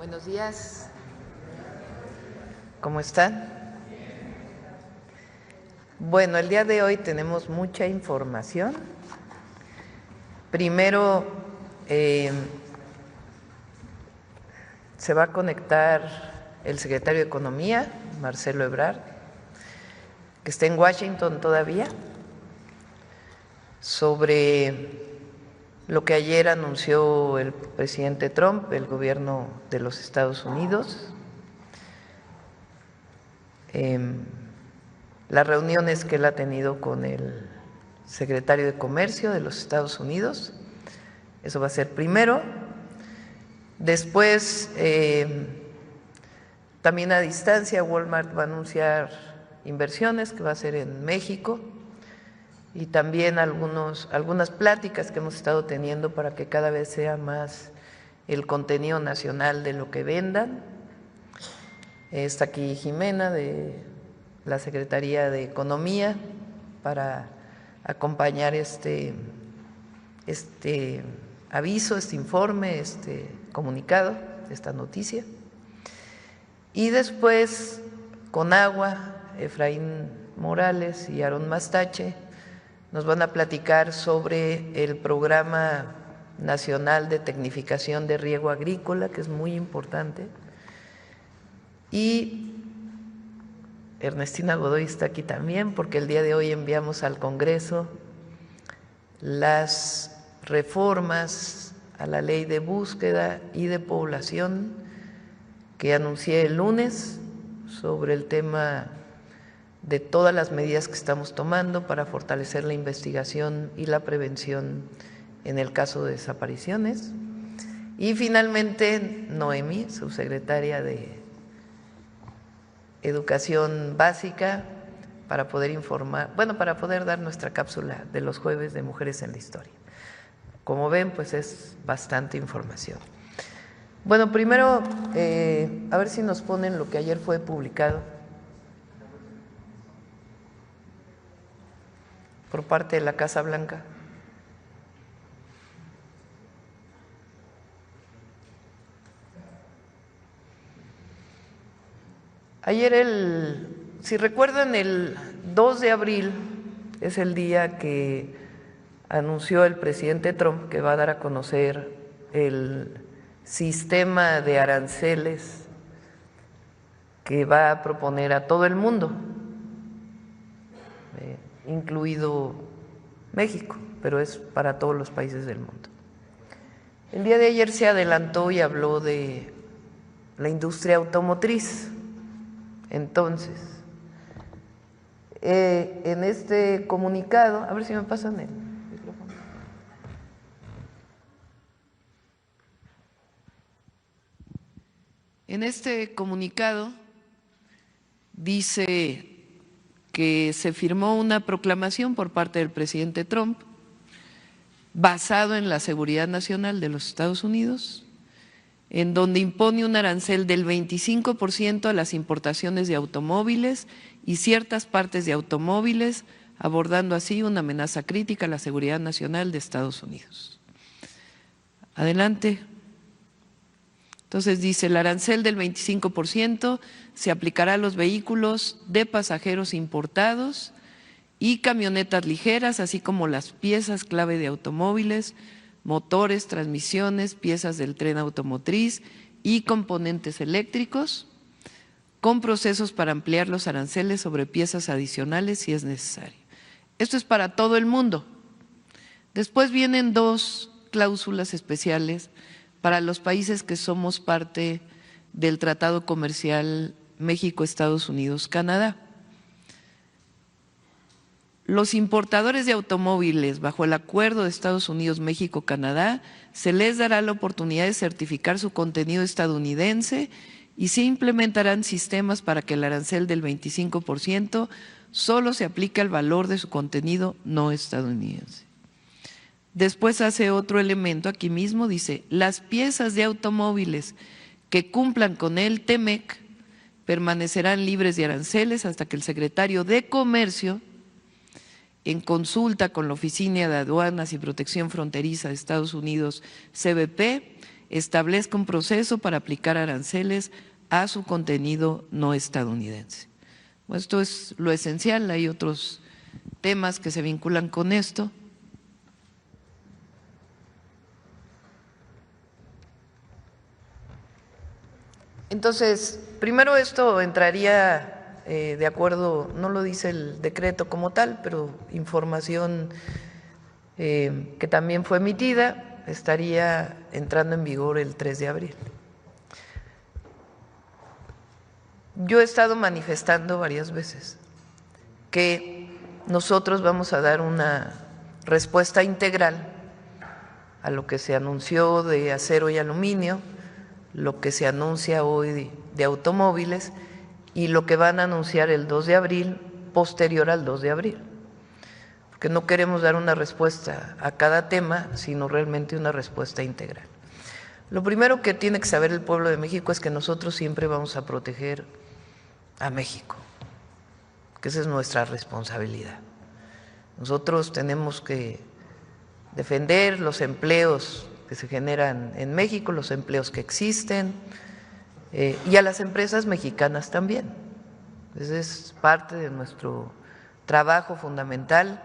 Buenos días. ¿Cómo están? Bueno, el día de hoy tenemos mucha información. Primero, se va a conectar el secretario de Economía, Marcelo Ebrard, que está en Washington todavía, sobre lo que ayer anunció el presidente Trump, el gobierno de los Estados Unidos, las reuniones que él ha tenido con el secretario de Comercio de los Estados Unidos. Eso va a ser primero. Después, también a distancia, Walmart va a anunciar inversiones que va a hacer en México y también algunas pláticas que hemos estado teniendo para que cada vez sea más el contenido nacional de lo que vendan. Está aquí Jimena de la Secretaría de Economía para acompañar este aviso, este informe, este comunicado, esta noticia. Y después, con agua, Efraín Morales y Aarón Mastache nos van a platicar sobre el Programa Nacional de Tecnificación de Riego Agrícola, que es muy importante. Y Ernestina Godoy está aquí también, porque el día de hoy enviamos al Congreso las reformas a la Ley de Búsqueda y de Población que anuncié el lunes sobre el tema de todas las medidas que estamos tomando para fortalecer la investigación y la prevención en el caso de desapariciones. Y finalmente, Noemí, subsecretaria de Educación Básica, para poder informar, para poder dar nuestra cápsula de los jueves de Mujeres en la Historia. Como ven, pues es bastante información. Bueno, primero, a ver si nos ponen lo que ayer fue publicado por parte de la Casa Blanca. Ayer, si recuerdan, el 2 de abril es el día que anunció el presidente Trump que va a dar a conocer el sistema de aranceles que va a proponer a todo el mundo, incluido México, pero es para todos los países del mundo. El día de ayer se adelantó y habló de la industria automotriz. Entonces, en este comunicado, a ver si me pasan el micrófono. En este comunicado dice que se firmó una proclamación por parte del presidente Trump basado en la seguridad nacional de los Estados Unidos, en donde impone un arancel del 25% a las importaciones de automóviles y ciertas partes de automóviles, abordando así una amenaza crítica a la seguridad nacional de Estados Unidos. Adelante. Entonces dice, el arancel del 25% se aplicará a los vehículos de pasajeros importados y camionetas ligeras, así como las piezas clave de automóviles, motores, transmisiones, piezas del tren automotriz y componentes eléctricos, con procesos para ampliar los aranceles sobre piezas adicionales si es necesario. Esto es para todo el mundo. Después vienen dos cláusulas especiales para los países que somos parte del Tratado Comercial México, Estados Unidos, Canadá. Los importadores de automóviles bajo el acuerdo de Estados Unidos, México, Canadá, se les dará la oportunidad de certificar su contenido estadounidense y se implementarán sistemas para que el arancel del 25% solo se aplique al valor de su contenido no estadounidense. Después hace otro elemento aquí mismo, dice, las piezas de automóviles que cumplan con el TEMEC permanecerán libres de aranceles hasta que el secretario de Comercio, en consulta con la Oficina de Aduanas y Protección Fronteriza de Estados Unidos, CBP, establezca un proceso para aplicar aranceles a su contenido no estadounidense. Bueno, esto es lo esencial, hay otros temas que se vinculan con esto. Entonces, primero esto entraría de acuerdo, no lo dice el decreto como tal, pero información que también fue emitida, estaría entrando en vigor el 3 de abril. Yo he estado manifestando varias veces que nosotros vamos a dar una respuesta integral a lo que se anunció de acero y aluminio, lo que se anuncia hoy de automóviles y lo que van a anunciar el 2 de abril, posterior al 2 de abril. Porque no queremos dar una respuesta a cada tema, sino realmente una respuesta integral. Lo primero que tiene que saber el pueblo de México es que nosotros siempre vamos a proteger a México, que esa es nuestra responsabilidad. Nosotros tenemos que defender los empleos que se generan en México, los empleos que existen, y a las empresas mexicanas también. Ese es parte de nuestro trabajo fundamental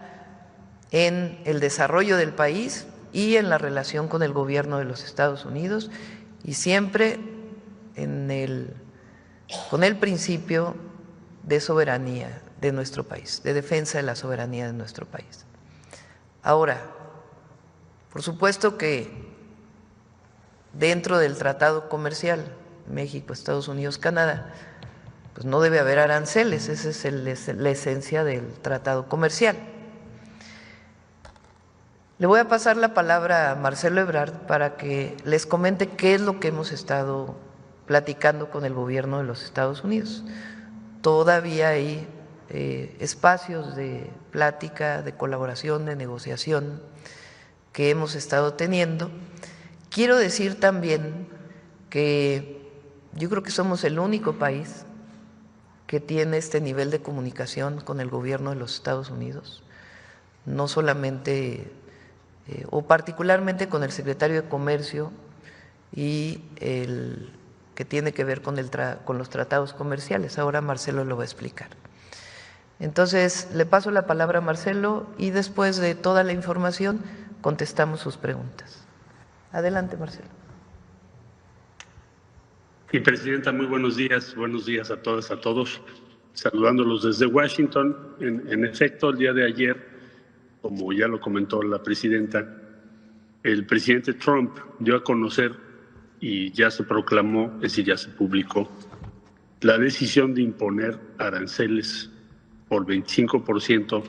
en el desarrollo del país y en la relación con el gobierno de los Estados Unidos, y siempre con el principio de soberanía de nuestro país, de defensa de la soberanía de nuestro país. Ahora, por supuesto que dentro del tratado comercial México, Estados Unidos, Canadá, pues no debe haber aranceles, esa es la esencia del tratado comercial. Le voy a pasar la palabra a Marcelo Ebrard para que les comente qué es lo que hemos estado platicando con el gobierno de los Estados Unidos. Todavía hay espacios de plática, de colaboración, de negociación que hemos estado teniendo. Quiero decir también que yo creo que somos el único país que tiene este nivel de comunicación con el gobierno de los Estados Unidos, no solamente o particularmente con el secretario de Comercio y el que tiene que ver con los tratados comerciales. Ahora Marcelo lo va a explicar. Entonces, le paso la palabra a Marcelo y después de toda la información contestamos sus preguntas. Adelante, Marcelo. Y Presidenta, muy buenos días a todas, a todos, saludándolos desde Washington. En efecto, el día de ayer, como ya lo comentó la Presidenta, el presidente Trump dio a conocer y ya se proclamó, es decir, ya se publicó, la decisión de imponer aranceles por 25%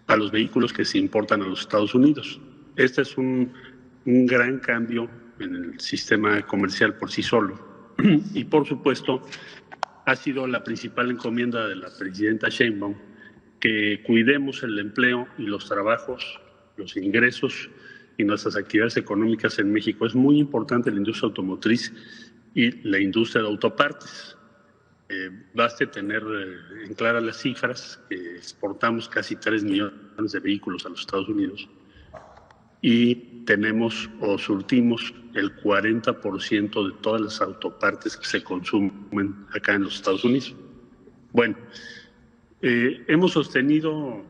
a los vehículos que se importan a los Estados Unidos. Este es un gran cambio en el sistema comercial por sí solo. Y por supuesto ha sido la principal encomienda de la presidenta Sheinbaum que cuidemos el empleo y los trabajos, los ingresos y nuestras actividades económicas en México. Es muy importante la industria automotriz y la industria de autopartes. Baste tener en claras las cifras, que exportamos casi 3 millones de vehículos a los Estados Unidos y tenemos o surtimos el 40% de todas las autopartes que se consumen acá en los Estados Unidos. Bueno, hemos sostenido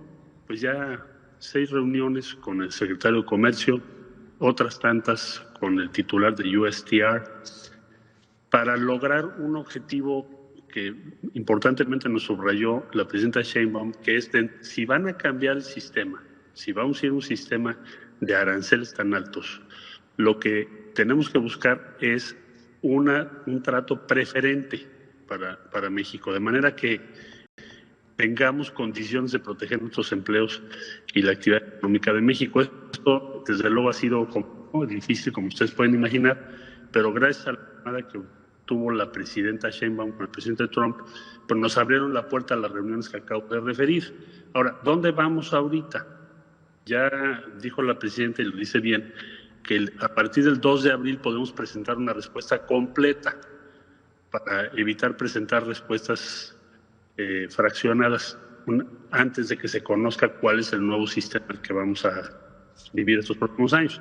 pues ya 6 reuniones con el secretario de Comercio, otras tantas con el titular de USTR, para lograr un objetivo que importantemente nos subrayó la presidenta Sheinbaum, que es si van a cambiar el sistema, si vamos a ir a un sistema de aranceles tan altos, lo que tenemos que buscar es un trato preferente para México, de manera que tengamos condiciones de proteger nuestros empleos y la actividad económica de México. Esto, desde luego, ha sido difícil, como ustedes pueden imaginar, pero gracias a la llamada que tuvo la presidenta Sheinbaum con el presidente Trump, pues nos abrieron la puerta a las reuniones que acabo de referir. Ahora, ¿dónde vamos ahorita? Ya dijo la presidenta, y lo dice bien, que a partir del 2 de abril podemos presentar una respuesta completa para evitar presentar respuestas fraccionadas antes de que se conozca cuál es el nuevo sistema que vamos a vivir estos próximos años.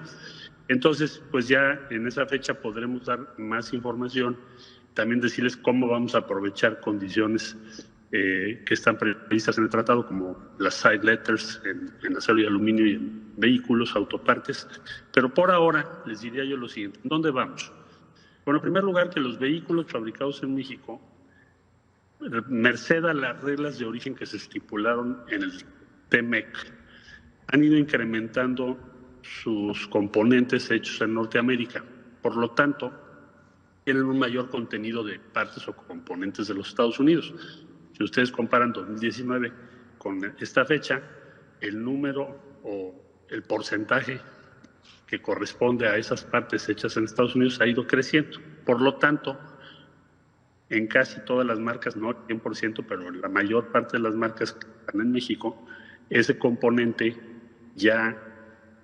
Entonces, pues ya en esa fecha podremos dar más información, también decirles cómo vamos a aprovechar condiciones que están previstas en el tratado, como las side letters en acero y aluminio y en vehículos, autopartes. Pero por ahora les diría yo lo siguiente: ¿dónde vamos? Bueno, en primer lugar, que los vehículos fabricados en México, merced a las reglas de origen que se estipularon en el TEMEC, han ido incrementando sus componentes hechos en Norteamérica. Por lo tanto, tienen un mayor contenido de partes o componentes de los Estados Unidos. Si ustedes comparan 2019 con esta fecha, el número o el porcentaje que corresponde a esas partes hechas en Estados Unidos ha ido creciendo. Por lo tanto, en casi todas las marcas, no el 100%, pero en la mayor parte de las marcas que están en México, ese componente ya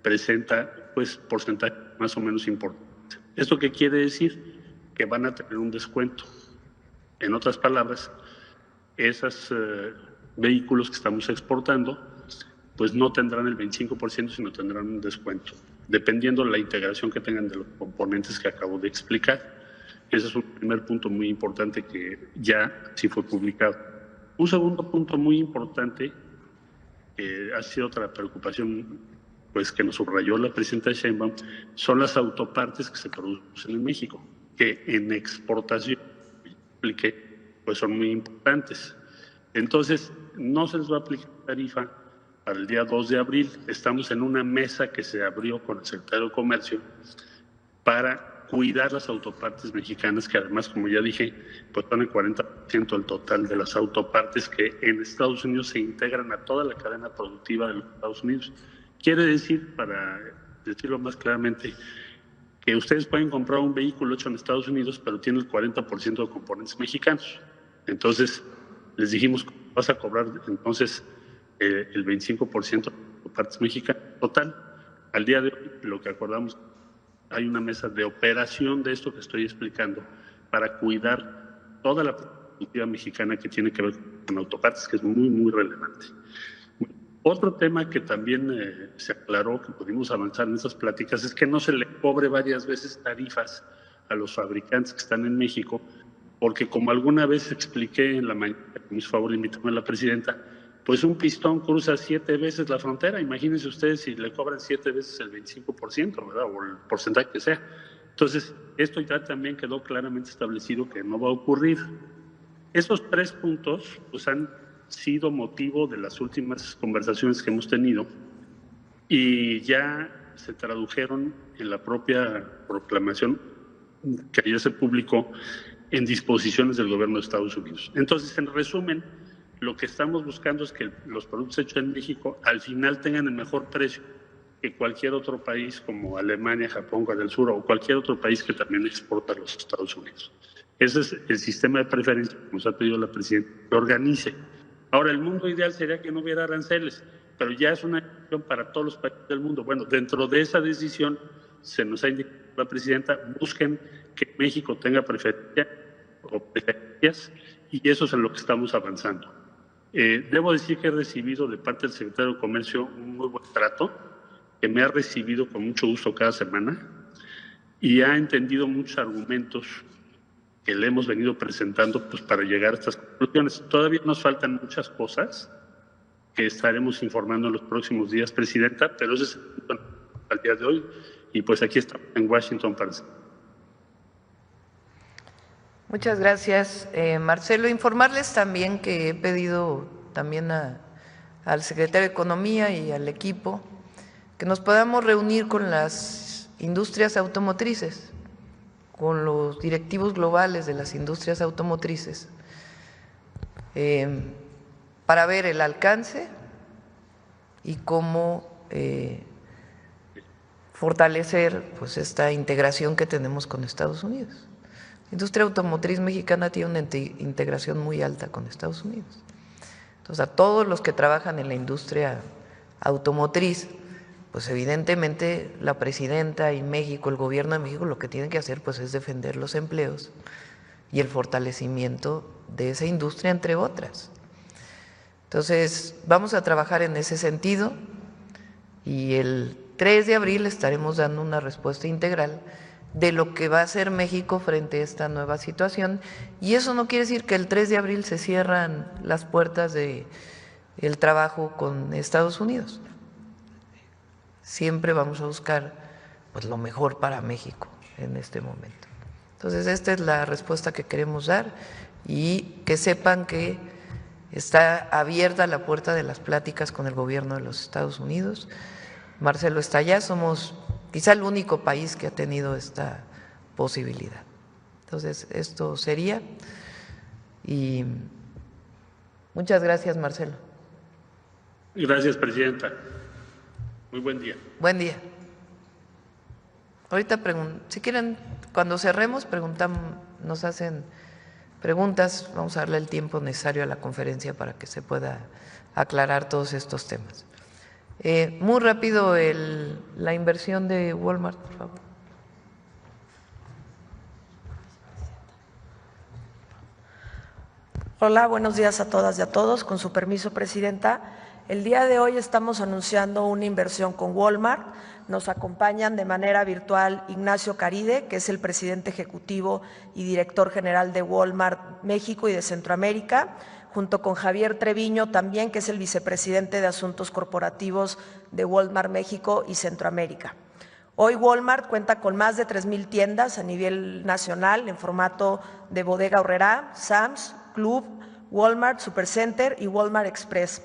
presenta pues porcentaje más o menos importante. ¿Esto qué quiere decir? Que van a tener un descuento. En otras palabras, esos vehículos que estamos exportando pues no tendrán el 25%, sino tendrán un descuento, dependiendo de la integración que tengan de los componentes que acabo de explicar. Ese es un primer punto muy importante que ya sí fue publicado. Un segundo punto muy importante, que ha sido otra preocupación pues que nos subrayó la presidenta Sheinbaum, son las autopartes que se producen en México, que en exportación, pues son muy importantes. Entonces, no se les va a aplicar tarifa para el día 2 de abril. Estamos en una mesa que se abrió con el secretario de Comercio para cuidar las autopartes mexicanas, que además, como ya dije, pues son el 40% del total de las autopartes que en Estados Unidos se integran a toda la cadena productiva de los Estados Unidos. Quiere decir, para decirlo más claramente, que ustedes pueden comprar un vehículo hecho en Estados Unidos, pero tiene el 40% de componentes mexicanos. Entonces, les dijimos, vas a cobrar entonces el 25% de partes mexicanas. Total, al día de hoy, lo que acordamos, hay una mesa de operación de esto que estoy explicando para cuidar toda la productividad mexicana que tiene que ver con autopartes, que es muy, muy relevante. Otro tema que también se aclaró, que pudimos avanzar en esas pláticas, es que no se le cobre varias veces tarifas a los fabricantes que están en México, porque como alguna vez expliqué en la mañana, que me hizo favor de invitarme a la presidenta, pues un pistón cruza 7 veces la frontera. Imagínense ustedes si le cobran 7 veces el 25%, ¿verdad? O el porcentaje que sea. Entonces, esto ya también quedó claramente establecido que no va a ocurrir. Esos 3 puntos pues han sido motivo de las últimas conversaciones que hemos tenido y ya se tradujeron en la propia proclamación que ayer se publicó en disposiciones del gobierno de Estados Unidos. Entonces, en resumen, lo que estamos buscando es que los productos hechos en México al final tengan el mejor precio que cualquier otro país como Alemania, Japón, Corea del Sur o cualquier otro país que también exporta a los Estados Unidos. Ese es el sistema de preferencia que nos ha pedido la presidenta que organice. Ahora, el mundo ideal sería que no hubiera aranceles, pero ya es una decisión para todos los países del mundo. Bueno, dentro de esa decisión se nos ha indicado la presidenta, busquen que México tenga preferencias, y eso es en lo que estamos avanzando. Debo decir que he recibido de parte del secretario de Comercio un muy buen trato, que me ha recibido con mucho gusto cada semana y ha entendido muchos argumentos que le hemos venido presentando pues, para llegar a estas conclusiones. Todavía nos faltan muchas cosas que estaremos informando en los próximos días, presidenta, pero ese es el punto al día de hoy y pues aquí estamos en Washington para eso. Muchas gracias, Marcelo. Informarles también que he pedido también al secretario de Economía y al equipo que nos podamos reunir con las industrias automotrices, con los directivos globales de las industrias automotrices, para ver el alcance y cómo fortalecer pues, esta integración que tenemos con Estados Unidos. La industria automotriz mexicana tiene una integración muy alta con Estados Unidos. Entonces, a todos los que trabajan en la industria automotriz, pues evidentemente la presidenta y México, el gobierno de México, lo que tienen que hacer pues es defender los empleos y el fortalecimiento de esa industria, entre otras. Entonces, vamos a trabajar en ese sentido y el 3 de abril estaremos dando una respuesta integral de lo que va a hacer México frente a esta nueva situación, y eso no quiere decir que el 3 de abril se cierran las puertas del trabajo con Estados Unidos. Siempre vamos a buscar pues lo mejor para México en este momento. Entonces, esta es la respuesta que queremos dar, y que sepan que está abierta la puerta de las pláticas con el gobierno de los Estados Unidos. Marcelo está allá, somos quizá el único país que ha tenido esta posibilidad. Entonces, esto sería, y muchas gracias, Marcelo. Gracias, presidenta. Muy buen día. Buen día. Ahorita, si quieren, cuando cerremos, nos hacen preguntas, vamos a darle el tiempo necesario a la conferencia para que se pueda aclarar todos estos temas. Muy rápido, la inversión de Walmart, por favor. Hola, buenos días a todas y a todos. Con su permiso, presidenta, el día de hoy estamos anunciando una inversión con Walmart. Nos acompañan de manera virtual Ignacio Caride, que es el presidente ejecutivo y director general de Walmart México y de Centroamérica, junto con Javier Treviño también, que es el vicepresidente de Asuntos Corporativos de Walmart México y Centroamérica. Hoy Walmart cuenta con más de 3,000 tiendas a nivel nacional en formato de bodega horrera, Sam's Club, Walmart Supercenter y Walmart Express.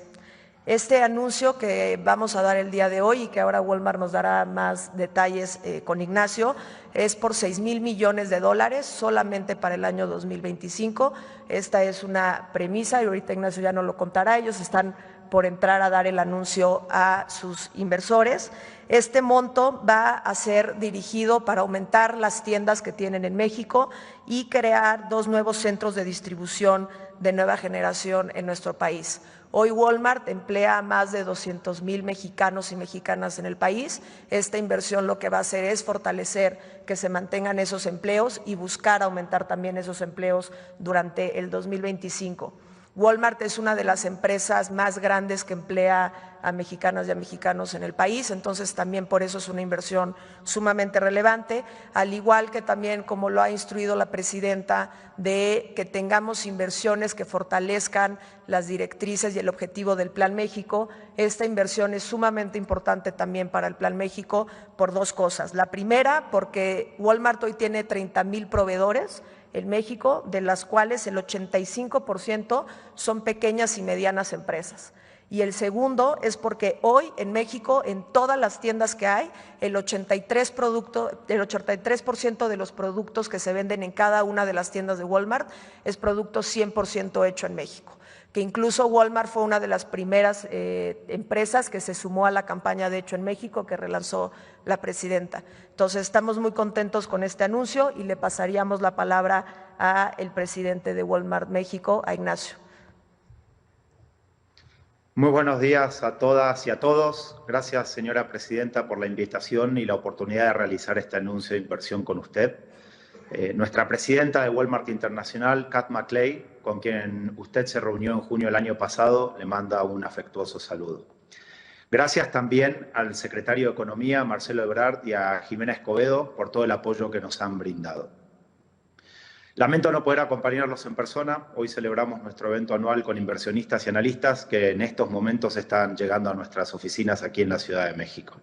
Este anuncio que vamos a dar el día de hoy y que ahora Walmart nos dará más detalles con Ignacio es por $6,000 millones solamente para el año 2025. Esta es una premisa y ahorita Ignacio ya nos lo contará. Ellos están por entrar a dar el anuncio a sus inversores. Este monto va a ser dirigido para aumentar las tiendas que tienen en México y crear 2 nuevos centros de distribución de nueva generación en nuestro país. Hoy Walmart emplea a más de 200,000 mexicanos y mexicanas en el país. Esta inversión lo que va a hacer es fortalecer que se mantengan esos empleos y buscar aumentar también esos empleos durante el 2025. Walmart es una de las empresas más grandes que emplea a mexicanas y a mexicanos en el país, entonces también por eso es una inversión sumamente relevante, al igual que también, como lo ha instruido la presidenta, de que tengamos inversiones que fortalezcan las directrices y el objetivo del Plan México. Esta inversión es sumamente importante también para el Plan México por 2 cosas. La primera, porque Walmart hoy tiene 30,000 proveedores en México, de las cuales el 85% son pequeñas y medianas empresas. Y el segundo es porque hoy en México, en todas las tiendas que hay, el 83% de los productos que se venden en cada una de las tiendas de Walmart es producto 100% hecho en México. Que incluso Walmart fue una de las primeras empresas que se sumó a la campaña de Hecho en México que relanzó la presidenta. Entonces, estamos muy contentos con este anuncio y le pasaríamos la palabra al presidente de Walmart México, a Ignacio. Muy buenos días a todas y a todos. Gracias, señora presidenta, por la invitación y la oportunidad de realizar este anuncio de inversión con usted. Nuestra presidenta de Walmart Internacional, Kat McLay, con quien usted se reunió en junio del año pasado, le manda un afectuoso saludo. Gracias también al secretario de Economía, Marcelo Ebrard, y a Jimena Escobedo por todo el apoyo que nos han brindado. Lamento no poder acompañarlos en persona. Hoy celebramos nuestro evento anual con inversionistas y analistas que en estos momentos están llegando a nuestras oficinas aquí en la Ciudad de México.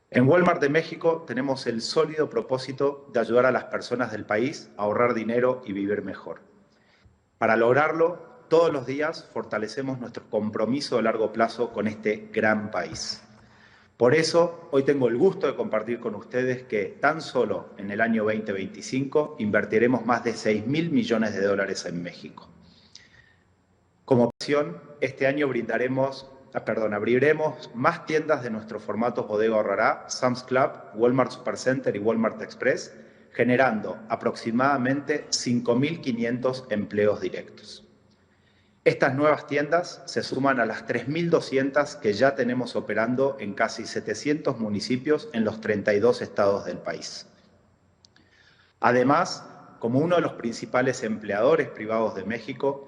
En Walmart de México tenemos el sólido propósito de ayudar a las personas del país a ahorrar dinero y vivir mejor. Para lograrlo, todos los días fortalecemos nuestro compromiso de largo plazo con este gran país. Por eso, hoy tengo el gusto de compartir con ustedes que tan solo en el año 2025 invertiremos más de $6,000 millones en México. Como opción, este año abriremos más tiendas de nuestros formatos bodega horrera, Sam's Club, Walmart Supercenter y Walmart Express, generando aproximadamente 5,500 empleos directos. Estas nuevas tiendas se suman a las 3,200 que ya tenemos operando en casi 700 municipios en los 32 estados del país. Además, como uno de los principales empleadores privados de México,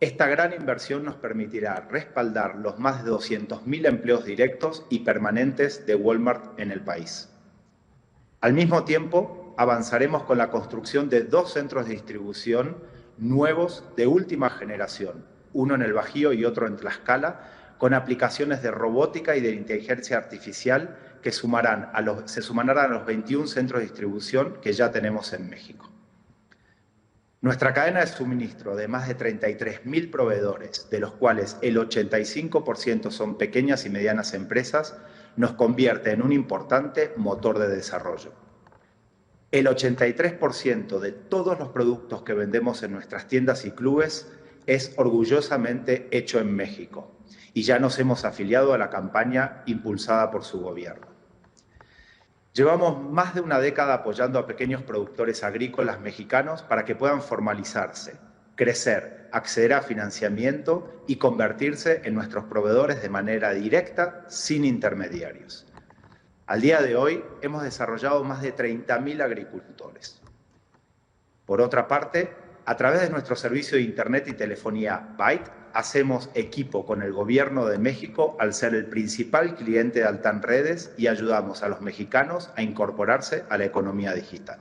Esta gran inversión nos permitirá respaldar los más de 200.000 empleos directos y permanentes de Walmart en el país. Al mismo tiempo, avanzaremos con la construcción de 2 centros de distribución nuevos de última generación, uno en el Bajío y otro en Tlaxcala, con aplicaciones de robótica y de inteligencia artificial que se sumarán a los 21 centros de distribución que ya tenemos en México. Nuestra cadena de suministro de más de 33.000 proveedores, de los cuales el 85% son pequeñas y medianas empresas, nos convierte en un importante motor de desarrollo. El 83% de todos los productos que vendemos en nuestras tiendas y clubes es orgullosamente hecho en México y ya nos hemos afiliado a la campaña impulsada por su gobierno. Llevamos más de una década apoyando a pequeños productores agrícolas mexicanos para que puedan formalizarse, crecer, acceder a financiamiento y convertirse en nuestros proveedores de manera directa, sin intermediarios. Al día de hoy hemos desarrollado más de 30.000 agricultores. Por otra parte, a través de nuestro servicio de Internet y telefonía Byte, hacemos equipo con el Gobierno de México al ser el principal cliente de Altán Redes y ayudamos a los mexicanos a incorporarse a la economía digital.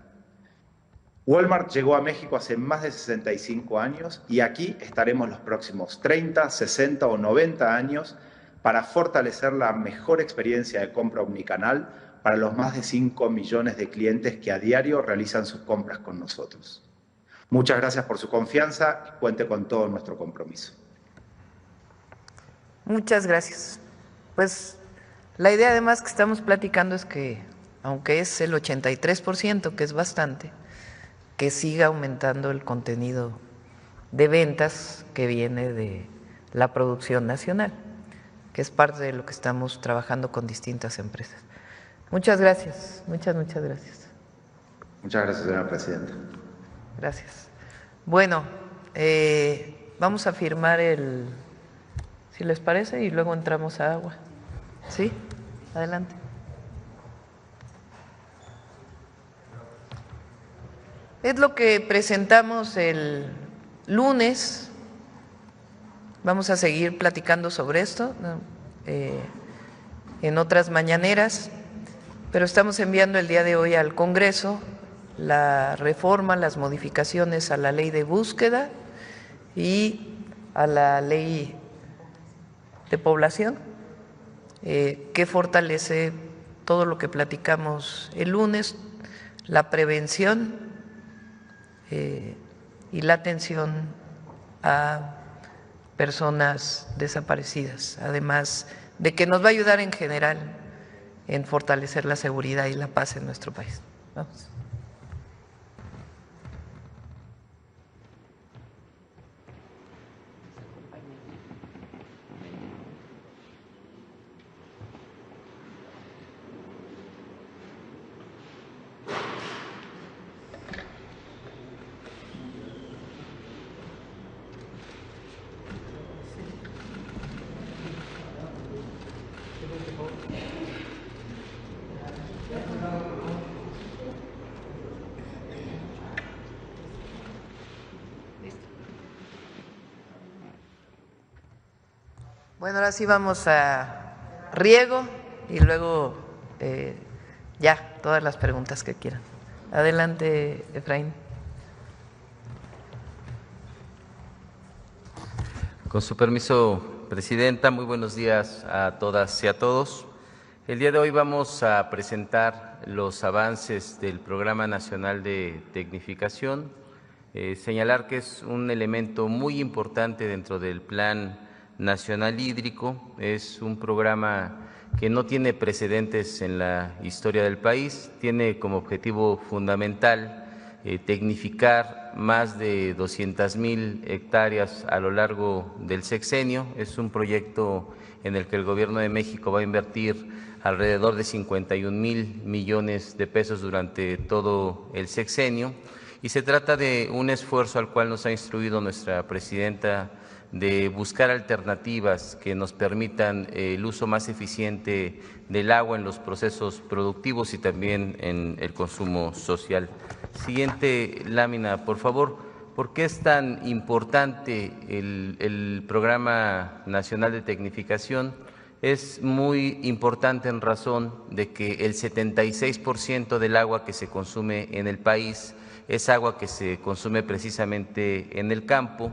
Walmart llegó a México hace más de 65 años y aquí estaremos los próximos 30, 60 o 90 años para fortalecer la mejor experiencia de compra omnicanal para los más de 5 millones de clientes que a diario realizan sus compras con nosotros. Muchas gracias por su confianza y cuente con todo nuestro compromiso. Muchas gracias. Pues la idea además que estamos platicando es que, aunque es el 83%, que es bastante, que siga aumentando el contenido de ventas que viene de la producción nacional, que es parte de lo que estamos trabajando con distintas empresas. Muchas gracias, muchas gracias. Muchas gracias, señora presidenta. Gracias. Bueno, vamos a firmar si les parece, y luego entramos a agua. ¿Sí? Adelante. Es lo que presentamos el lunes. Vamos a seguir platicando sobre esto en otras mañaneras, pero estamos enviando el día de hoy al Congreso la reforma, las modificaciones a la ley de búsqueda y a la ley de población, que fortalece todo lo que platicamos el lunes, la prevención y la atención a personas desaparecidas, además de que nos va a ayudar en general en fortalecer la seguridad y la paz en nuestro país. Vamos. Bueno, ahora sí vamos a riego y luego ya todas las preguntas que quieran. Adelante, Efraín. Con su permiso, Presidenta, muy buenos días a todas y a todos. El día de hoy vamos a presentar los avances del Programa Nacional de Tecnificación, señalar que es un elemento muy importante dentro del Plan Nacional Hídrico. Es un programa que no tiene precedentes en la historia del país, tiene como objetivo fundamental tecnificar más de 200.000 hectáreas a lo largo del sexenio. Es un proyecto en el que el Gobierno de México va a invertir alrededor de 51.000 millones de pesos durante todo el sexenio, y se trata de un esfuerzo al cual nos ha instruido nuestra presidenta de buscar alternativas que nos permitan el uso más eficiente del agua en los procesos productivos y también en el consumo social. Siguiente lámina, por favor. ¿Por qué es tan importante el Programa Nacional de Tecnificación? Es muy importante en razón de que el 76% del agua que se consume en el país es agua que se consume precisamente en el campo.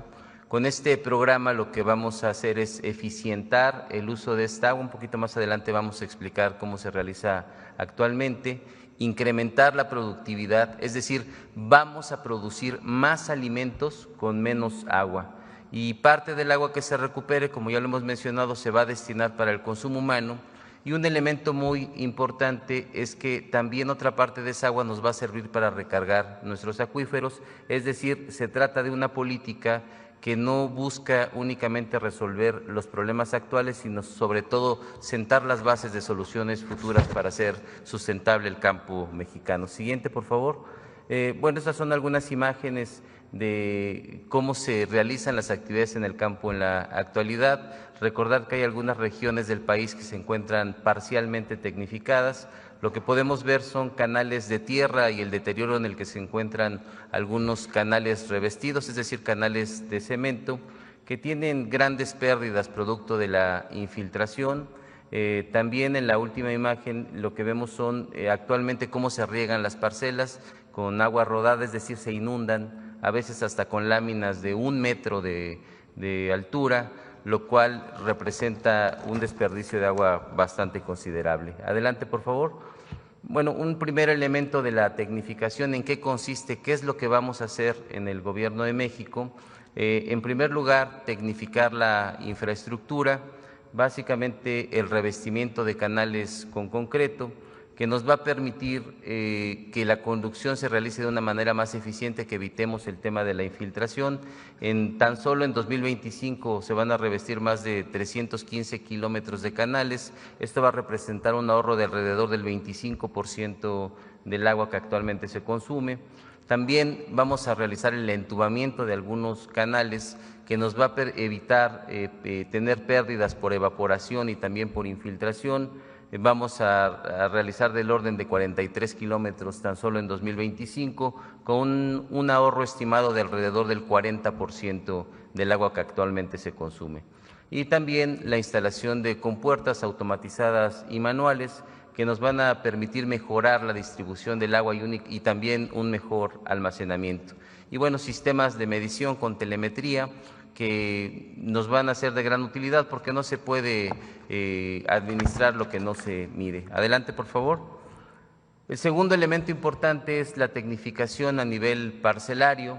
Con este programa lo que vamos a hacer es eficientar el uso de esta agua. Un poquito más adelante vamos a explicar cómo se realiza actualmente. Incrementar la productividad, es decir, vamos a producir más alimentos con menos agua. Y parte del agua que se recupere, como ya lo hemos mencionado, se va a destinar para el consumo humano. Y un elemento muy importante es que también otra parte de esa agua nos va a servir para recargar nuestros acuíferos, es decir, se trata de una política que no busca únicamente resolver los problemas actuales, sino sobre todo sentar las bases de soluciones futuras para hacer sustentable el campo mexicano. Siguiente, por favor. Bueno, estas son algunas imágenes de cómo se realizan las actividades en el campo en la actualidad. Recordar que hay algunas regiones del país que se encuentran parcialmente tecnificadas. Lo que podemos ver son canales de tierra y el deterioro en el que se encuentran algunos canales revestidos, es decir, canales de cemento, que tienen grandes pérdidas producto de la infiltración. También en la última imagen lo que vemos son actualmente cómo se riegan las parcelas con agua rodada, es decir, se inundan, a veces hasta con láminas de 1 metro de altura, lo cual representa un desperdicio de agua bastante considerable. Adelante, por favor. Bueno, un primer elemento de la tecnificación, ¿en qué consiste? ¿Qué es lo que vamos a hacer en el Gobierno de México? En primer lugar, tecnificar la infraestructura, básicamente el revestimiento de canales con concreto, que nos va a permitir que la conducción se realice de una manera más eficiente, que evitemos el tema de la infiltración. Tan solo en 2025 se van a revestir más de 315 kilómetros de canales. Esto va a representar un ahorro de alrededor del 25% del agua que actualmente se consume. También vamos a realizar el entubamiento de algunos canales que nos va a evitar tener pérdidas por evaporación y también por infiltración. Vamos a realizar del orden de 43 kilómetros tan solo en 2025, con un ahorro estimado de alrededor del 40% del agua que actualmente se consume. Y también la instalación de compuertas automatizadas y manuales que nos van a permitir mejorar la distribución del agua y también un mejor almacenamiento. Y bueno, sistemas de medición con telemetría que nos van a ser de gran utilidad porque no se puede administrar lo que no se mide. Adelante, por favor. El segundo elemento importante es la tecnificación a nivel parcelario.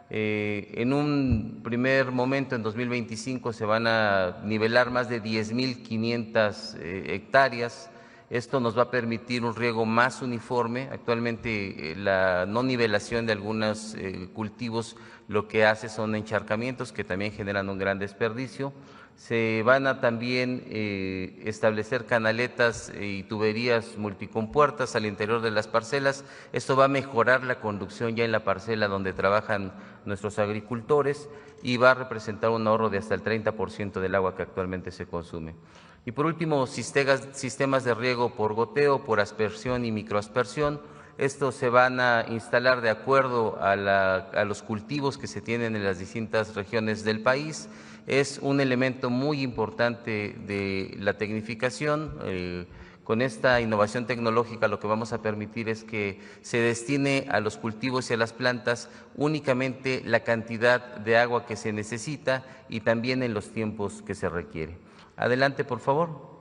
En un primer momento, en 2025, se van a nivelar más de 10.500 hectáreas. Esto nos va a permitir un riego más uniforme. Actualmente la no nivelación de algunos cultivos lo que hace son encharcamientos que también generan un gran desperdicio. Se van a también establecer canaletas y tuberías multicompuertas al interior de las parcelas. Esto va a mejorar la conducción ya en la parcela donde trabajan nuestros agricultores y va a representar un ahorro de hasta el 30% del agua que actualmente se consume. Y por último, sistemas de riego por goteo, por aspersión y microaspersión. Estos se van a instalar de acuerdo a los cultivos que se tienen en las distintas regiones del país. Es un elemento muy importante de la tecnificación. Con esta innovación tecnológica lo que vamos a permitir es que se destine a los cultivos y a las plantas únicamente la cantidad de agua que se necesita y también en los tiempos que se requiere. Adelante, por favor.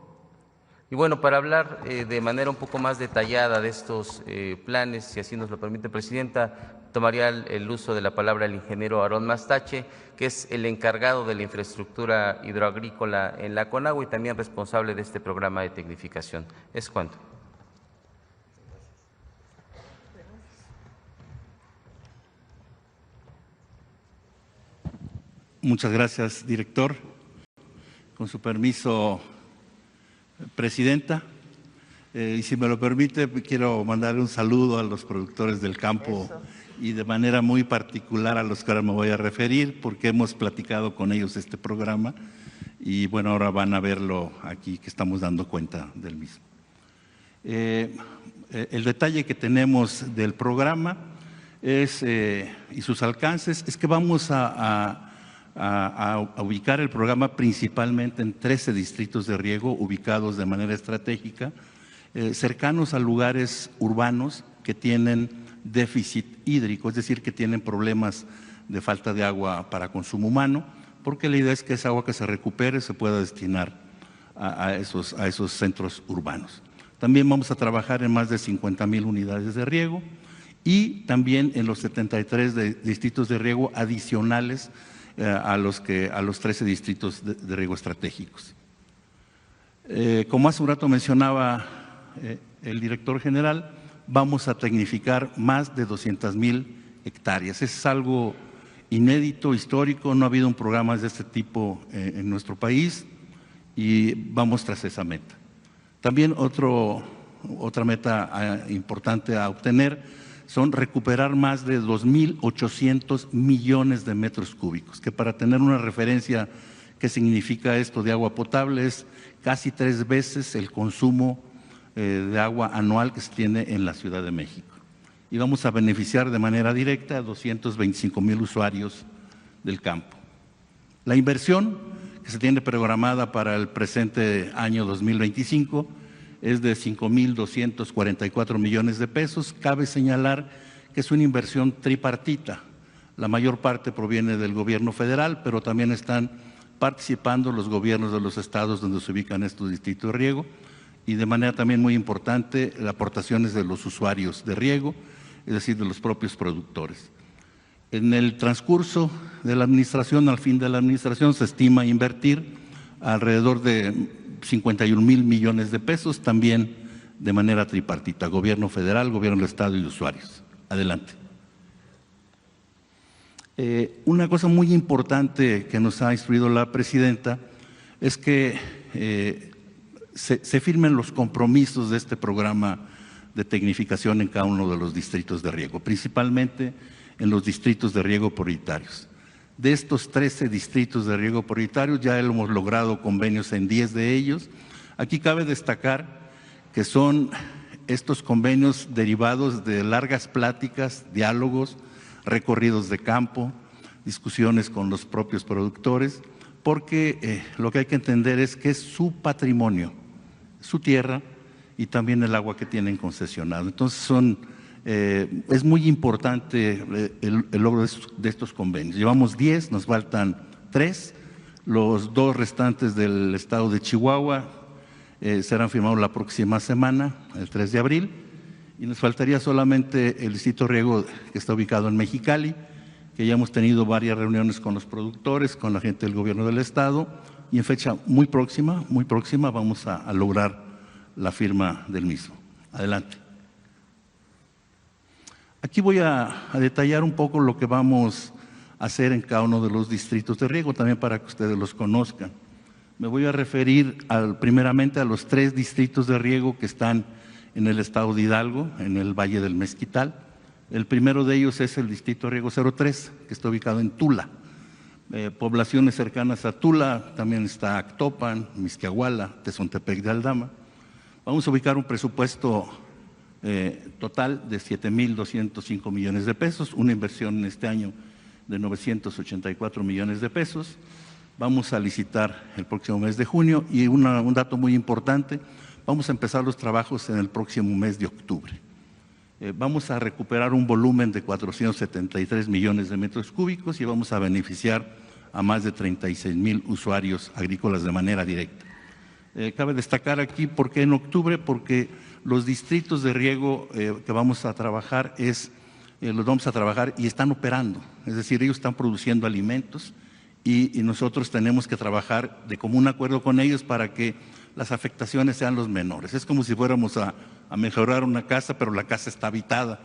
Y bueno, para hablar de manera un poco más detallada de estos planes, si así nos lo permite, Presidenta, tomaría el uso de la palabra el ingeniero Aarón Mastache, que es el encargado de la infraestructura hidroagrícola en la CONAGUA y también responsable de este programa de tecnificación. Es cuanto. Muchas gracias, director. Con su permiso, Presidenta, y si me lo permite, quiero mandarle un saludo a los productores del campo. Eso. Y de manera muy particular a los que ahora me voy a referir, porque hemos platicado con ellos este programa y bueno, ahora van a verlo aquí que estamos dando cuenta del mismo. El detalle que tenemos del programa y sus alcances es que vamos a ubicar el programa principalmente en 13 distritos de riego ubicados de manera estratégica, cercanos a lugares urbanos que tienen déficit hídrico, es decir, que tienen problemas de falta de agua para consumo humano, porque la idea es que esa agua que se recupere se pueda destinar a esos centros urbanos. También vamos a trabajar en más de 50,000 unidades de riego y también en los 73 distritos de riego adicionales a los 13 distritos de riego estratégicos. Como hace un rato mencionaba el director general, vamos a tecnificar más de 200,000 hectáreas. Es algo inédito, histórico, no ha habido un programa de este tipo en nuestro país y vamos tras esa meta. También otra meta importante a obtener son recuperar más de 2.800 millones de metros cúbicos, que para tener una referencia qué significa esto de agua potable es casi 3 veces el consumo de agua anual que se tiene en la Ciudad de México. Y vamos a beneficiar de manera directa a 225,000 usuarios del campo. La inversión que se tiene programada para el presente año 2025 es de 5,244 millones de pesos. Cabe señalar que es una inversión tripartita. La mayor parte proviene del gobierno federal, pero también están participando los gobiernos de los estados donde se ubican estos distritos de riego y de manera también muy importante las aportaciones de los usuarios de riego, es decir, de los propios productores. En el transcurso de la administración, al fin de la administración, se estima invertir alrededor de 51,000 millones de pesos, también de manera tripartita, gobierno federal, gobierno del estado y usuarios. Adelante. Una cosa muy importante que nos ha instruido la presidenta es que se firmen los compromisos de este programa de tecnificación en cada uno de los distritos de riego, principalmente en los distritos de riego prioritarios. De estos 13 distritos de riego prioritarios ya hemos logrado convenios en 10 de ellos. Aquí cabe destacar que son estos convenios derivados de largas pláticas, diálogos, recorridos de campo, discusiones con los propios productores, porque lo que hay que entender es que es su patrimonio, su tierra y también el agua que tienen concesionado. Entonces es muy importante el logro de estos convenios. Llevamos 10, nos faltan 3, los 2 restantes del estado de Chihuahua serán firmados la próxima semana, el 3 de abril, y nos faltaría solamente el distrito de riego que está ubicado en Mexicali, que ya hemos tenido varias reuniones con los productores, con la gente del gobierno del estado, y en fecha muy próxima vamos a lograr la firma del mismo. Adelante. Aquí voy a detallar un poco lo que vamos a hacer en cada uno de los distritos de riego, también para que ustedes los conozcan. Me voy a referir primeramente a los 3 distritos de riego que están en el estado de Hidalgo, en el Valle del Mezquital. El primero de ellos es el distrito de riego 03, que está ubicado en Tula. Poblaciones cercanas a Tula, también está Actopan, Mixquiahuala, Tezontepec de Aldama. Vamos a ubicar un presupuesto total de 7,205 millones de pesos, una inversión en este año de 984 millones de pesos. Vamos a licitar el próximo mes de junio y un dato muy importante, vamos a empezar los trabajos en el próximo mes de octubre. Vamos a recuperar un volumen de 473 millones de metros cúbicos y vamos a beneficiar a más de 36,000 usuarios agrícolas de manera directa. Cabe destacar aquí por qué en octubre, porque los distritos de riego que vamos a trabajar los vamos a trabajar y están operando, es decir, ellos están produciendo alimentos y nosotros tenemos que trabajar de común acuerdo con ellos para que las afectaciones sean los menores. Es como si fuéramos a mejorar una casa, pero la casa está habitada.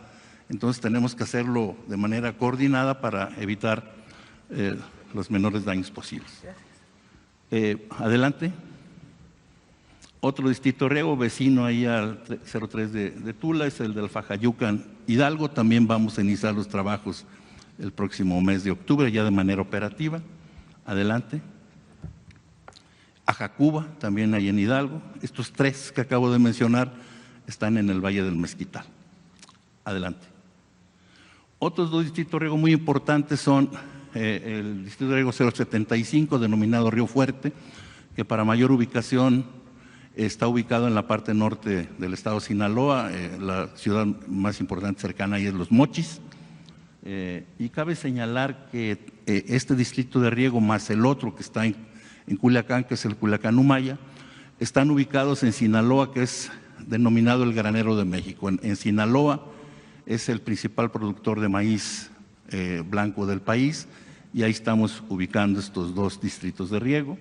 Entonces tenemos que hacerlo de manera coordinada para evitar los menores daños posibles. Adelante. Otro distrito de riego vecino ahí al 03 de Tula es el del Fajayucan Hidalgo. También vamos a iniciar los trabajos el próximo mes de octubre ya de manera operativa. Adelante. Ajacuba, también ahí en Hidalgo. Estos 3 que acabo de mencionar están en el Valle del Mezquital. Adelante. Otros dos distritos de riego muy importantes son el distrito de riego 075, denominado Río Fuerte, que para mayor ubicación está ubicado en la parte norte del estado de Sinaloa. La ciudad más importante cercana ahí es Los Mochis. Y cabe señalar que este distrito de riego más el otro que está en Culiacán, que es el Culiacán-Humaya, están ubicados en Sinaloa, que es denominado el Granero de México. En Sinaloa es el principal productor de maíz blanco del país y ahí estamos ubicando estos dos distritos de riego.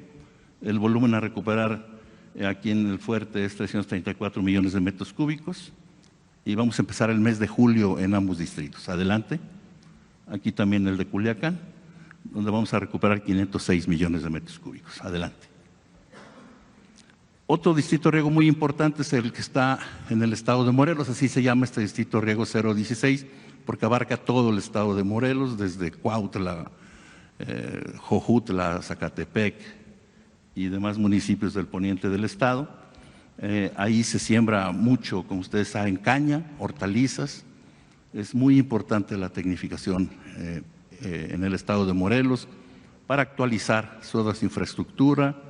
El volumen a recuperar aquí en el fuerte es 334 millones de metros cúbicos y vamos a empezar el mes de julio en ambos distritos. Adelante. Aquí también el de Culiacán, donde vamos a recuperar 506 millones de metros cúbicos. Adelante. Otro distrito de riego muy importante es el que está en el estado de Morelos, así se llama este distrito de riego 016, porque abarca todo el estado de Morelos, desde Cuautla, Jojutla, Zacatepec y demás municipios del poniente del estado. Ahí se siembra mucho, como ustedes saben, caña, hortalizas. Es muy importante la tecnificación en el estado de Morelos para actualizar toda su infraestructura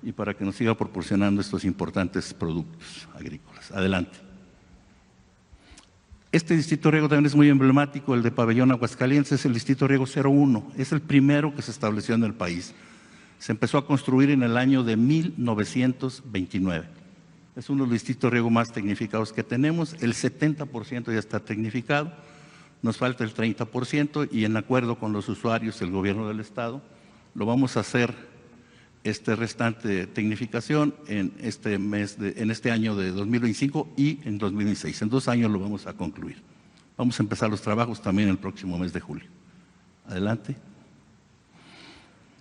y para que nos siga proporcionando estos importantes productos agrícolas. Adelante. Este distrito de riego también es muy emblemático, el de Pabellón, Aguascalientes, es el distrito de riego 01, es el primero que se estableció en el país. Se empezó a construir en el año de 1929. Es uno de los distritos de riego más tecnificados que tenemos, el 70% ya está tecnificado, nos falta el 30% y en acuerdo con los usuarios, el gobierno del estado, lo vamos a hacer este restante de tecnificación en este año de 2025 y en 2026. En 2 años lo vamos a concluir. Vamos a empezar los trabajos también el próximo mes de julio. Adelante.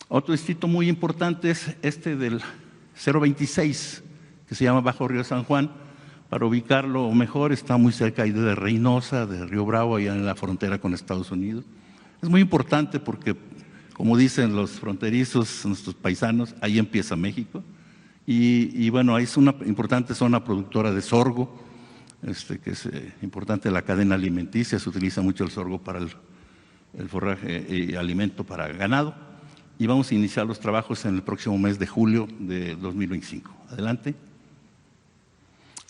Otro distrito muy importante es este del 026, que se llama Bajo Río San Juan. Para ubicarlo mejor, está muy cerca ahí de Reynosa, de Río Bravo, allá en la frontera con Estados Unidos. Es muy importante porque, como dicen los fronterizos, nuestros paisanos, ahí empieza México. Y bueno, ahí es una importante zona productora de sorgo, que es importante la cadena alimenticia, se utiliza mucho el sorgo para el forraje y alimento para ganado. Y vamos a iniciar los trabajos en el próximo mes de julio de 2025. Adelante.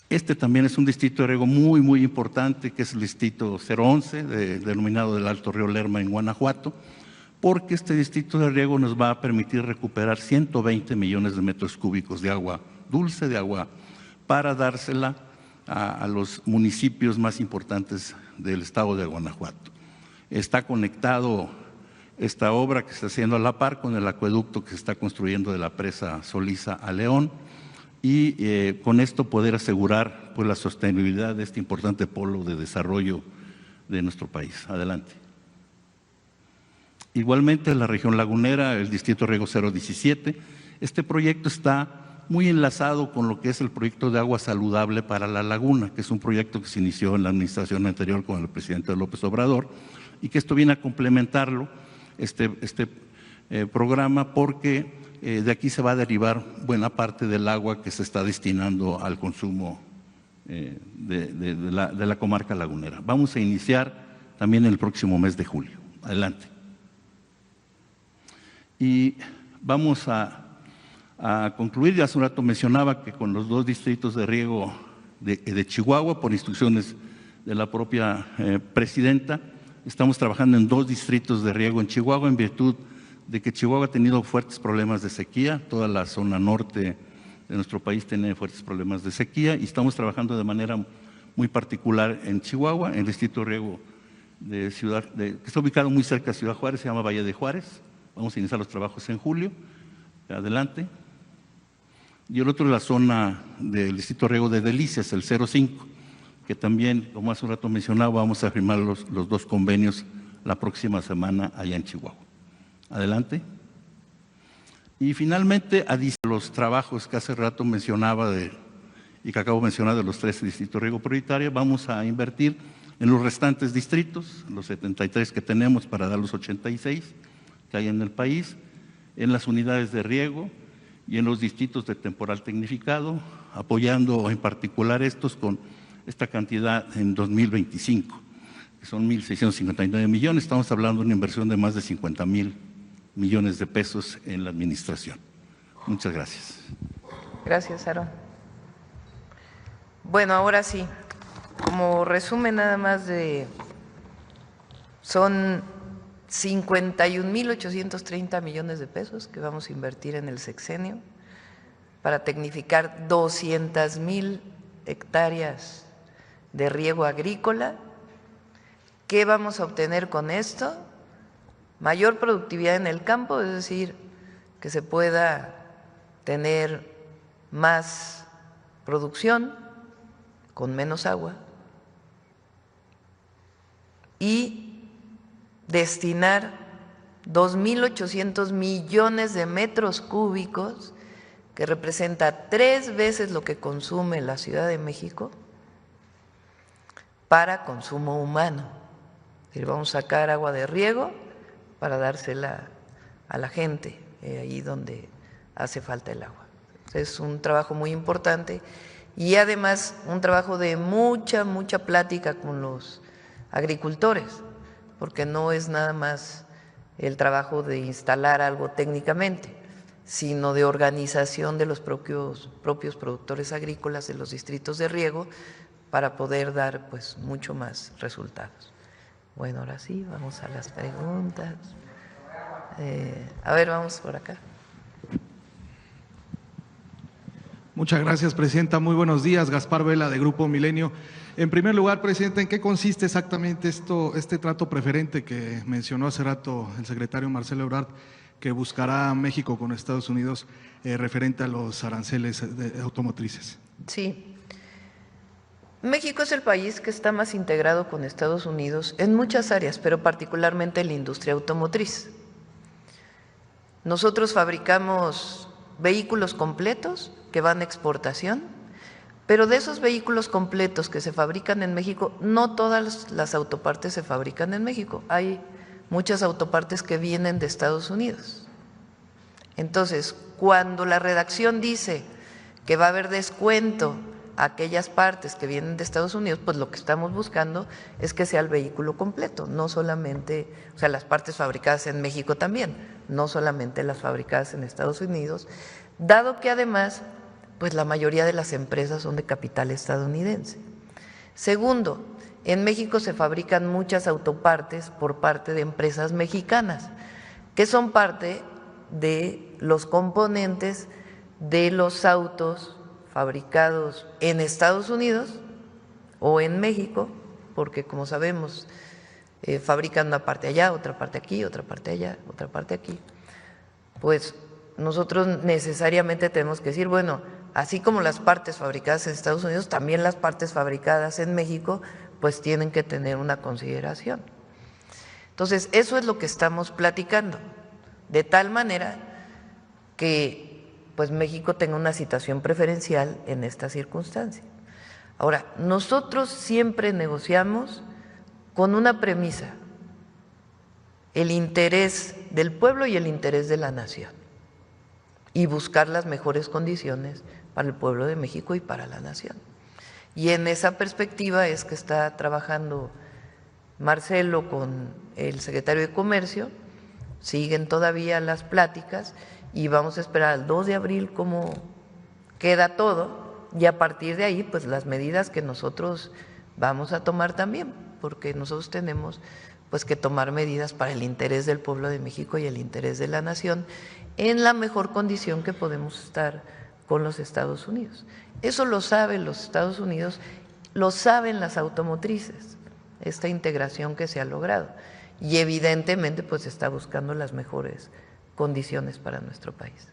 Este también es un distrito de riego muy, muy importante, que es el distrito 011, denominado del Alto Río Lerma en Guanajuato, porque este distrito de riego nos va a permitir recuperar 120 millones de metros cúbicos de agua dulce, de agua para dársela a los municipios más importantes del estado de Guanajuato. Está conectado esta obra que se está haciendo a la par con el acueducto que se está construyendo de la presa Soliza a León y con esto poder asegurar pues, la sostenibilidad de este importante polo de desarrollo de nuestro país. Adelante. Igualmente, la región lagunera, el distrito riego 017, este proyecto está muy enlazado con lo que es el proyecto de agua saludable para la laguna, que es un proyecto que se inició en la administración anterior con el presidente López Obrador y que esto viene a complementarlo, este programa, porque de aquí se va a derivar buena parte del agua que se está destinando al consumo de la comarca lagunera. Vamos a iniciar también el próximo mes de julio. Adelante. Y vamos a concluir, ya hace un rato mencionaba que con los 2 distritos de riego de Chihuahua, por instrucciones de la propia presidenta, estamos trabajando en 2 distritos de riego en Chihuahua en virtud de que Chihuahua ha tenido fuertes problemas de sequía, toda la zona norte de nuestro país tiene fuertes problemas de sequía y estamos trabajando de manera muy particular en Chihuahua, en el distrito de riego de que está ubicado muy cerca de Ciudad Juárez, se llama Valle de Juárez. Vamos a iniciar los trabajos en julio. Adelante. Y el otro es la zona del distrito de riego de Delicias, el 05, que también, como hace un rato mencionaba, vamos a firmar los 2 convenios la próxima semana allá en Chihuahua. Adelante. Y finalmente, a los trabajos que hace rato mencionaba y que acabo de mencionar de los 13 distritos de riego prioritario, vamos a invertir en los restantes distritos, los 73 que tenemos para dar los 86 que hay en el país, en las unidades de riego y en los distritos de temporal tecnificado, apoyando en particular estos con esta cantidad en 2025. que son 1.659 millones. Estamos hablando de una inversión de más de 50,000 millones de pesos en la administración. Muchas gracias. Gracias, Aarón. Bueno, ahora sí, como resumen nada más son 51,830 millones de pesos que vamos a invertir en el sexenio para tecnificar 200,000 hectáreas de riego agrícola. ¿Qué vamos a obtener con esto? Mayor productividad en el campo, es decir, que se pueda tener más producción con menos agua y destinar 2,800 millones de metros cúbicos, que representa 3 veces lo que consume la Ciudad de México, para consumo humano. Es decir, vamos a sacar agua de riego para dársela a la gente ahí donde hace falta el agua. Es un trabajo muy importante y además un trabajo de mucha plática con los agricultores, porque no es nada más el trabajo de instalar algo técnicamente, sino de organización de los propios productores agrícolas de los distritos de riego para poder dar pues mucho más resultados. Bueno, ahora sí, vamos a las preguntas. A ver, vamos por acá. Muchas gracias, Presidenta. Muy buenos días. Gaspar Vela, de Grupo Milenio. En primer lugar, Presidenta, ¿en qué consiste exactamente este trato preferente que mencionó hace rato el secretario Marcelo Ebrard, que buscará México con Estados Unidos referente a los aranceles automotrices? Sí. México es el país que está más integrado con Estados Unidos en muchas áreas, pero particularmente en la industria automotriz. Nosotros fabricamos vehículos completos que van a exportación, pero de esos vehículos completos que se fabrican en México, no todas las autopartes se fabrican en México. Hay muchas autopartes que vienen de Estados Unidos. Entonces, cuando la redacción dice que va a haber descuento a aquellas partes que vienen de Estados Unidos, pues lo que estamos buscando es que sea el vehículo completo, no solamente, o sea, las partes fabricadas en México también, no solamente las fabricadas en Estados Unidos, dado que además, pues la mayoría de las empresas son de capital estadounidense. Segundo, en México se fabrican muchas autopartes por parte de empresas mexicanas, que son parte de los componentes de los autos fabricados en Estados Unidos o en México, porque como sabemos, fabrican una parte allá, otra parte aquí, otra parte allá, otra parte aquí. Pues nosotros necesariamente tenemos que decir, bueno, así como las partes fabricadas en Estados Unidos, también las partes fabricadas en México, pues tienen que tener una consideración. Entonces, eso es lo que estamos platicando, de tal manera que pues México tenga una situación preferencial en esta circunstancia. Ahora, nosotros siempre negociamos con una premisa: el interés del pueblo y el interés de la nación, y buscar las mejores condiciones para el pueblo de México y para la nación. Y en esa perspectiva es que está trabajando Marcelo con el secretario de Comercio, siguen todavía las pláticas y vamos a esperar al 2 de abril cómo queda todo, y a partir de ahí pues las medidas que nosotros vamos a tomar también, porque nosotros tenemos pues que tomar medidas para el interés del pueblo de México y el interés de la nación en la mejor condición que podemos estar con los Estados Unidos. Eso lo saben los Estados Unidos, lo saben las automotrices, esta integración que se ha logrado, y evidentemente pues está buscando las mejores condiciones para nuestro país.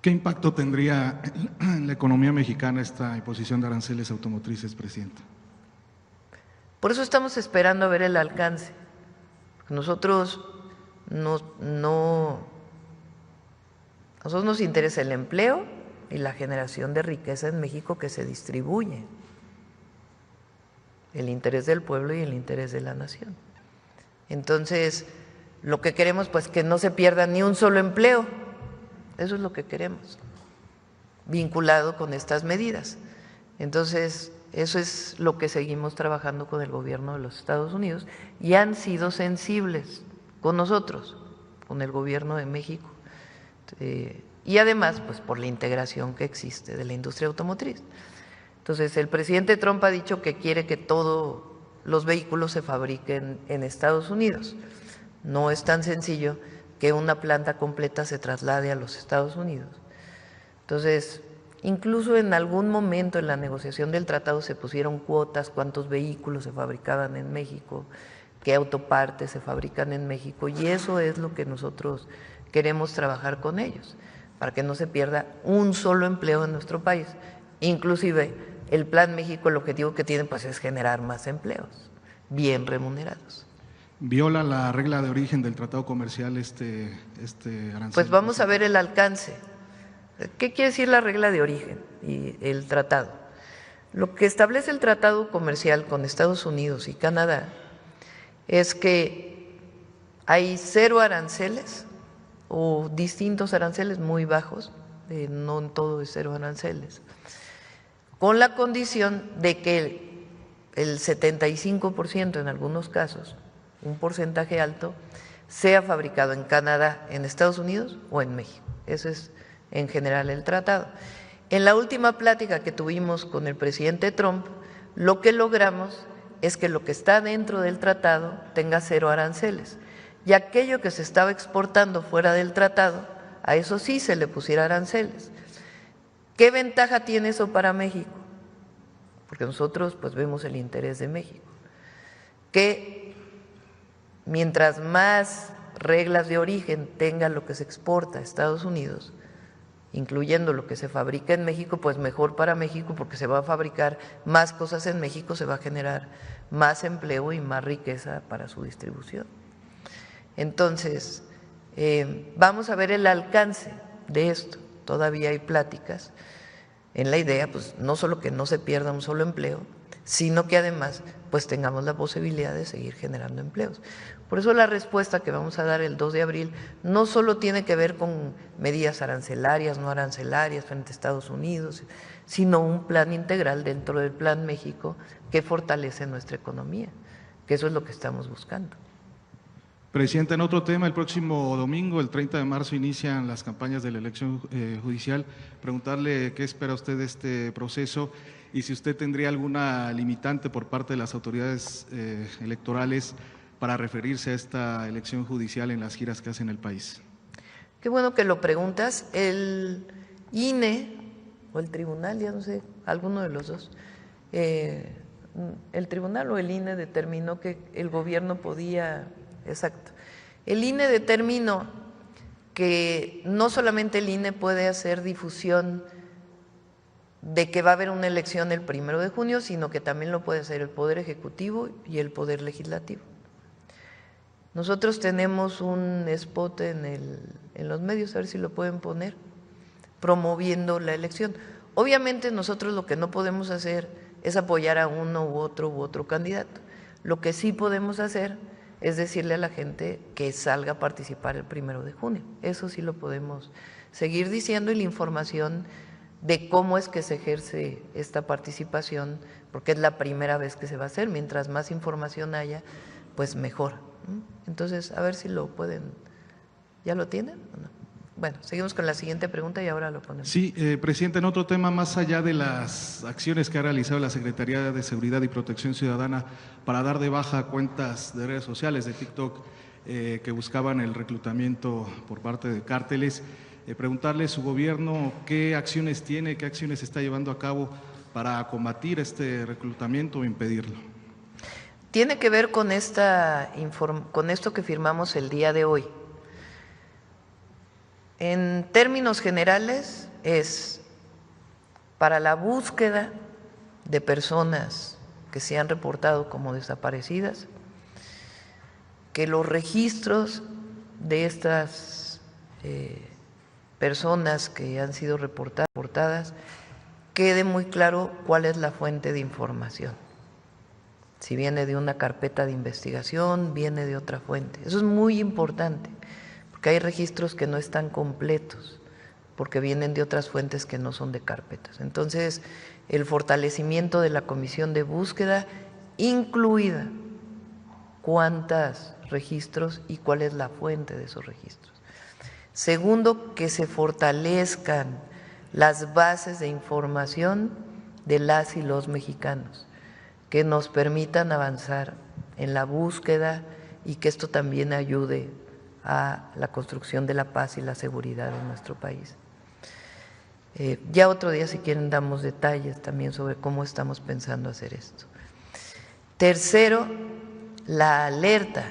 ¿Qué impacto tendría en la economía mexicana esta imposición de aranceles automotrices, Presidenta? Por eso estamos esperando a ver el alcance. Nosotros nos interesa el empleo y la generación de riqueza en México que se distribuye, el interés del pueblo y el interés de la nación. Entonces, lo que queremos pues que no se pierda ni un solo empleo, eso es lo que queremos, vinculado con estas medidas. Entonces, eso es lo que seguimos trabajando con el gobierno de los Estados Unidos y han sido sensibles con nosotros, con el gobierno de México. Y además, pues por la integración que existe de la industria automotriz. Entonces, el presidente Trump ha dicho que quiere que todos los vehículos se fabriquen en Estados Unidos. No es tan sencillo que una planta completa se traslade a los Estados Unidos. Entonces, incluso en algún momento en la negociación del tratado se pusieron cuotas, cuántos vehículos se fabricaban en México, qué autopartes se fabrican en México, y eso es lo que nosotros queremos trabajar con ellos, para que no se pierda un solo empleo en nuestro país. Inclusive el Plan México, el objetivo que tiene pues es generar más empleos bien remunerados. ¿Viola la regla de origen del tratado comercial este arancel? Pues vamos a ver el alcance. ¿Qué quiere decir la regla de origen y el tratado? Lo que establece el tratado comercial con Estados Unidos y Canadá es que hay 0 aranceles o distintos aranceles muy bajos, no en todo es 0 aranceles, con la condición de que el 75% en algunos casos, un porcentaje alto, sea fabricado en Canadá, en Estados Unidos o en México. Eso es en general el tratado. En la última plática que tuvimos con el presidente Trump, lo que logramos es que lo que está dentro del tratado tenga 0 aranceles, y aquello que se estaba exportando fuera del tratado, a eso sí se le pusiera aranceles. ¿Qué ventaja tiene eso para México? Porque nosotros pues vemos el interés de México, que mientras más reglas de origen tenga lo que se exporta a Estados Unidos, incluyendo lo que se fabrica en México, pues mejor para México, porque se va a fabricar más cosas en México, se va a generar más empleo y más riqueza para su distribución. Entonces, vamos a ver el alcance de esto. Todavía hay pláticas en la idea, pues no solo que no se pierda un solo empleo, sino que además pues tengamos la posibilidad de seguir generando empleos. Por eso la respuesta que vamos a dar el 2 de abril no solo tiene que ver con medidas arancelarias, no arancelarias frente a Estados Unidos, sino un plan integral dentro del Plan México que fortalece nuestra economía, que eso es lo que estamos buscando. Presidente, en otro tema, el próximo domingo, el 30 de marzo, inician las campañas de la elección judicial. Preguntarle qué espera usted de este proceso y si usted tendría alguna limitante por parte de las autoridades electorales para referirse a esta elección judicial en las giras que hace en el país. Qué bueno que lo preguntas. El INE o el tribunal, ya no sé, alguno de los dos, el tribunal o el INE determinó que el gobierno podía… Exacto. El INE determinó que no solamente el INE puede hacer difusión de que va a haber una elección el 1 de junio, sino que también lo puede hacer el Poder Ejecutivo y el Poder Legislativo. Nosotros tenemos un spot en los medios, a ver si lo pueden poner, promoviendo la elección. Obviamente nosotros lo que no podemos hacer es apoyar a uno u otro candidato. Lo que sí podemos hacer es decirle a la gente que salga a participar el 1 de junio. Eso sí lo podemos seguir diciendo, y la información de cómo es que se ejerce esta participación, porque es la primera vez que se va a hacer. Mientras más información haya, pues mejor. Entonces, a ver si lo pueden… ¿Ya lo tienen o no? Bueno, seguimos con la siguiente pregunta y ahora lo ponemos. Sí, presidente, en otro tema, más allá de las acciones que ha realizado la Secretaría de Seguridad y Protección Ciudadana para dar de baja cuentas de redes sociales, de TikTok, que buscaban el reclutamiento por parte de cárteles, preguntarle a su gobierno qué acciones tiene, qué acciones está llevando a cabo para combatir este reclutamiento o impedirlo. Tiene que ver con esto que firmamos el día de hoy. En términos generales, es para la búsqueda de personas que se han reportado como desaparecidas, que los registros de estas personas que han sido reportadas quede muy claro cuál es la fuente de información. Si viene de una carpeta de investigación, viene de otra fuente. Eso es muy importante, porque hay registros que no están completos, porque vienen de otras fuentes que no son de carpetas. Entonces, el fortalecimiento de la comisión de búsqueda, incluida cuántos registros y cuál es la fuente de esos registros. Segundo, que se fortalezcan las bases de información de las y los mexicanos, que nos permitan avanzar en la búsqueda y que esto también ayude a la construcción de la paz y la seguridad en nuestro país. Ya otro día, si quieren, damos detalles también sobre cómo estamos pensando hacer esto. Tercero, la alerta,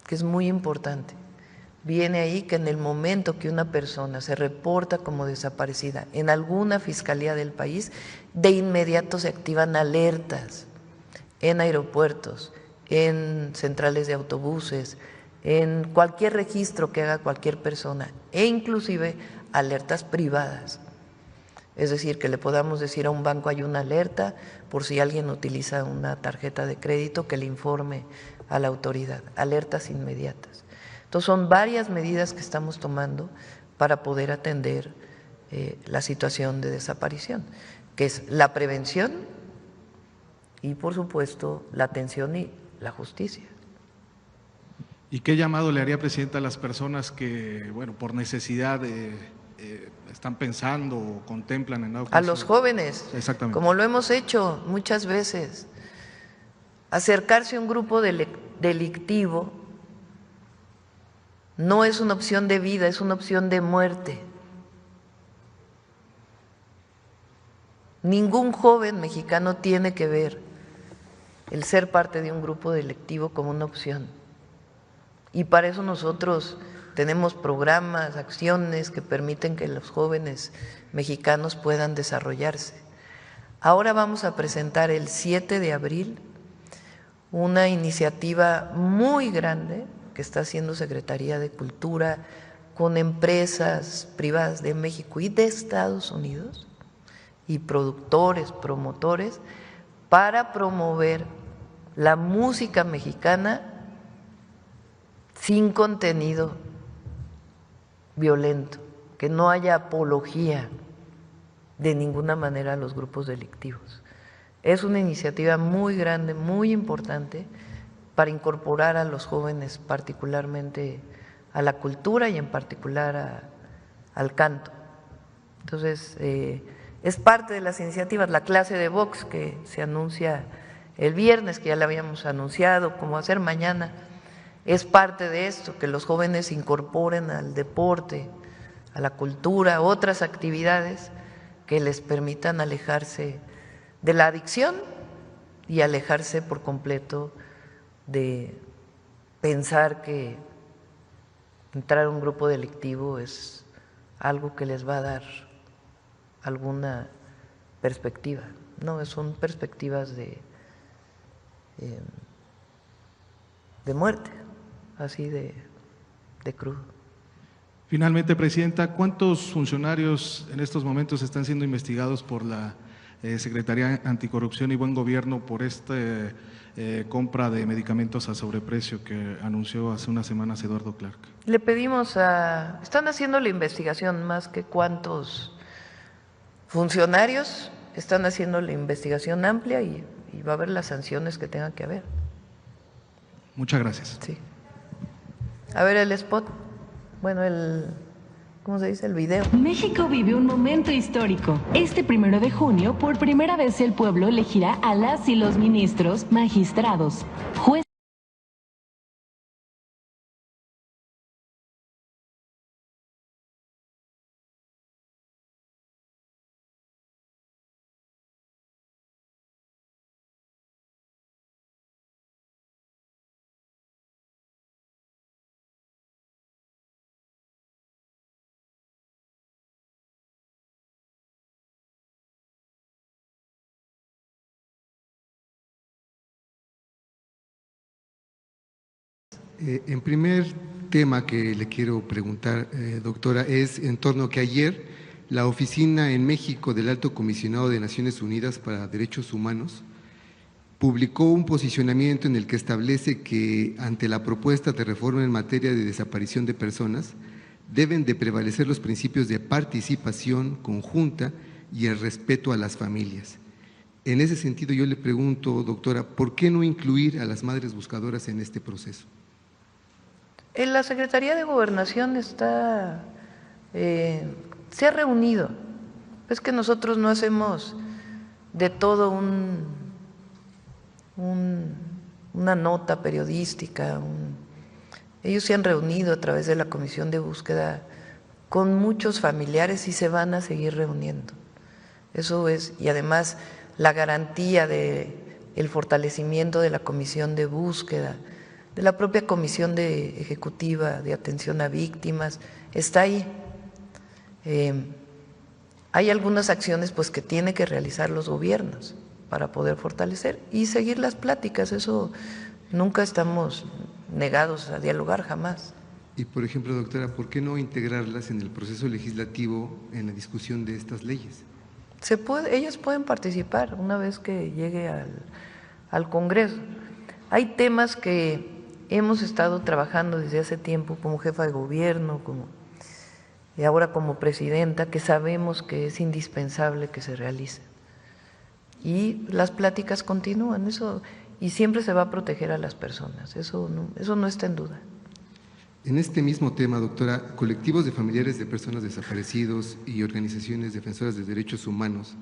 que es muy importante. Viene ahí que en el momento que una persona se reporta como desaparecida en alguna fiscalía del país, de inmediato se activan alertas en aeropuertos, en centrales de autobuses, en cualquier registro que haga cualquier persona, e inclusive alertas privadas. Es decir, que le podamos decir a un banco hay una alerta por si alguien utiliza una tarjeta de crédito, que le informe a la autoridad, alertas inmediatas. Entonces son varias medidas que estamos tomando para poder atender la situación de desaparición, que es la prevención y por supuesto la atención y la justicia. ¿Y qué llamado le haría, Presidenta, a las personas que, bueno, por necesidad están pensando o contemplan en dado caso? A los jóvenes, exactamente, como lo hemos hecho muchas veces, acercarse a un grupo delictivo no es una opción de vida, es una opción de muerte. Ningún joven mexicano tiene que ver el ser parte de un grupo delictivo como una opción. Y para eso nosotros tenemos programas, acciones que permiten que los jóvenes mexicanos puedan desarrollarse. Ahora vamos a presentar el 7 de abril una iniciativa muy grande que está haciendo Secretaría de Cultura con empresas privadas de México y de Estados Unidos y productores, promotores, para promover la música mexicana sin contenido violento, que no haya apología de ninguna manera a los grupos delictivos. Es una iniciativa muy grande, muy importante para incorporar a los jóvenes particularmente a la cultura y en particular al canto. Entonces, es parte de las iniciativas, la clase de box que se anuncia el viernes, que ya la habíamos anunciado, como hacer mañana, es parte de esto, que los jóvenes incorporen al deporte, a la cultura, otras actividades que les permitan alejarse de la adicción y alejarse por completo de pensar que entrar a un grupo delictivo es algo que les va a dar alguna perspectiva. No, son perspectivas de muerte, así de crudo. Finalmente, Presidenta, ¿cuántos funcionarios en estos momentos están siendo investigados por la Secretaría Anticorrupción y Buen Gobierno por esta compra de medicamentos a sobreprecio que anunció hace unas semanas Eduardo Clark? Le pedimos están haciendo la investigación, más que cuántos funcionarios, están haciendo la investigación amplia y va a haber las sanciones que tenga que haber. Muchas gracias. Sí. A ver el spot, bueno, ¿cómo se dice? El video. México vive un momento histórico. Este 1 de junio, por primera vez el pueblo elegirá a las y los ministros, magistrados, jueces. En primer tema que le quiero preguntar, doctora, es en torno a que ayer la Oficina en México del Alto Comisionado de Naciones Unidas para Derechos Humanos publicó un posicionamiento en el que establece que ante la propuesta de reforma en materia de desaparición de personas, deben de prevalecer los principios de participación conjunta y el respeto a las familias. En ese sentido, yo le pregunto, doctora, ¿por qué no incluir a las madres buscadoras en este proceso? En la Secretaría de Gobernación se ha reunido. Es que nosotros no hacemos de todo una nota periodística. Ellos se han reunido a través de la Comisión de Búsqueda con muchos familiares y se van a seguir reuniendo. Eso es, y además la garantía del fortalecimiento de la Comisión de Búsqueda, de la propia Comisión Ejecutiva de Atención a Víctimas, está ahí. Hay algunas acciones pues que tienen que realizar los gobiernos para poder fortalecer y seguir las pláticas. Eso nunca estamos negados a dialogar, jamás. Y por ejemplo, doctora, ¿por qué no integrarlas en el proceso legislativo en la discusión de estas leyes? Ellas pueden participar una vez que llegue al Congreso. Hay temas que hemos estado trabajando desde hace tiempo como jefa de gobierno, y ahora como presidenta, que sabemos que es indispensable que se realicen. Y las pláticas continúan, y siempre se va a proteger a las personas, eso no está en duda. En este mismo tema, doctora, colectivos de familiares de personas desaparecidos y organizaciones defensoras de derechos humanos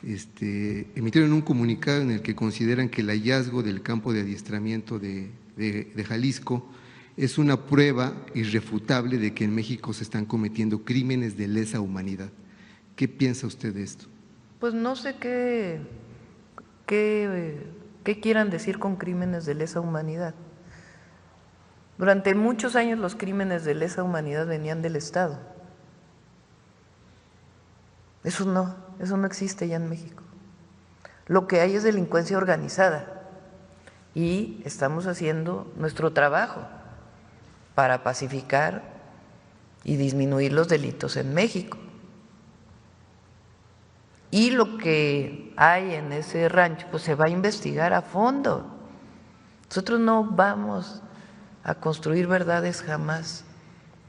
emitieron un comunicado en el que consideran que el hallazgo del campo de adiestramiento de Jalisco es una prueba irrefutable de que en México se están cometiendo crímenes de lesa humanidad. ¿Qué piensa usted de esto? Pues no sé qué quieran decir con crímenes de lesa humanidad. Durante muchos años los crímenes de lesa humanidad venían del Estado. Eso no existe ya en México. Lo que hay es delincuencia organizada y estamos haciendo nuestro trabajo para pacificar y disminuir los delitos en México. Y lo que hay en ese rancho pues se va a investigar a fondo. Nosotros no vamos a construir verdades jamás.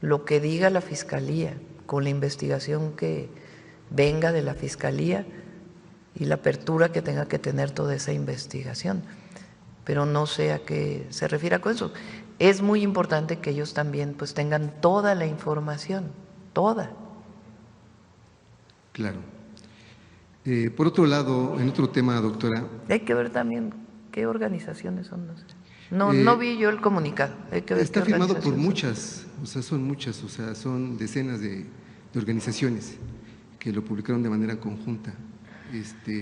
Lo que diga la Fiscalía, con la investigación que venga de la Fiscalía y la apertura que tenga que tener toda esa investigación. Pero no sé a qué se refiere con eso. Es muy importante que ellos también pues tengan toda la información, toda. Claro. Por otro lado, en otro tema, doctora… Hay que ver también qué organizaciones son, no sé. No vi yo el comunicado. Hay que ver está firmado por muchas, son decenas de organizaciones que lo publicaron de manera conjunta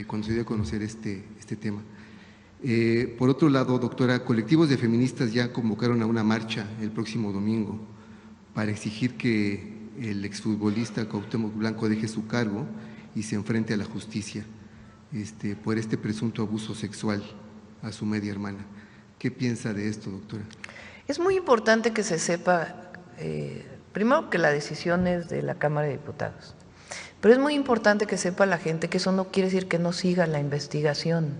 cuando se dio a conocer este tema. Por otro lado, doctora, colectivos de feministas ya convocaron a una marcha el próximo domingo para exigir que el exfutbolista Cuauhtémoc Blanco deje su cargo y se enfrente a la justicia por este presunto abuso sexual a su media hermana. ¿Qué piensa de esto, doctora? Es muy importante que se sepa, primero que la decisión es de la Cámara de Diputados, pero es muy importante que sepa la gente que eso no quiere decir que no siga la investigación.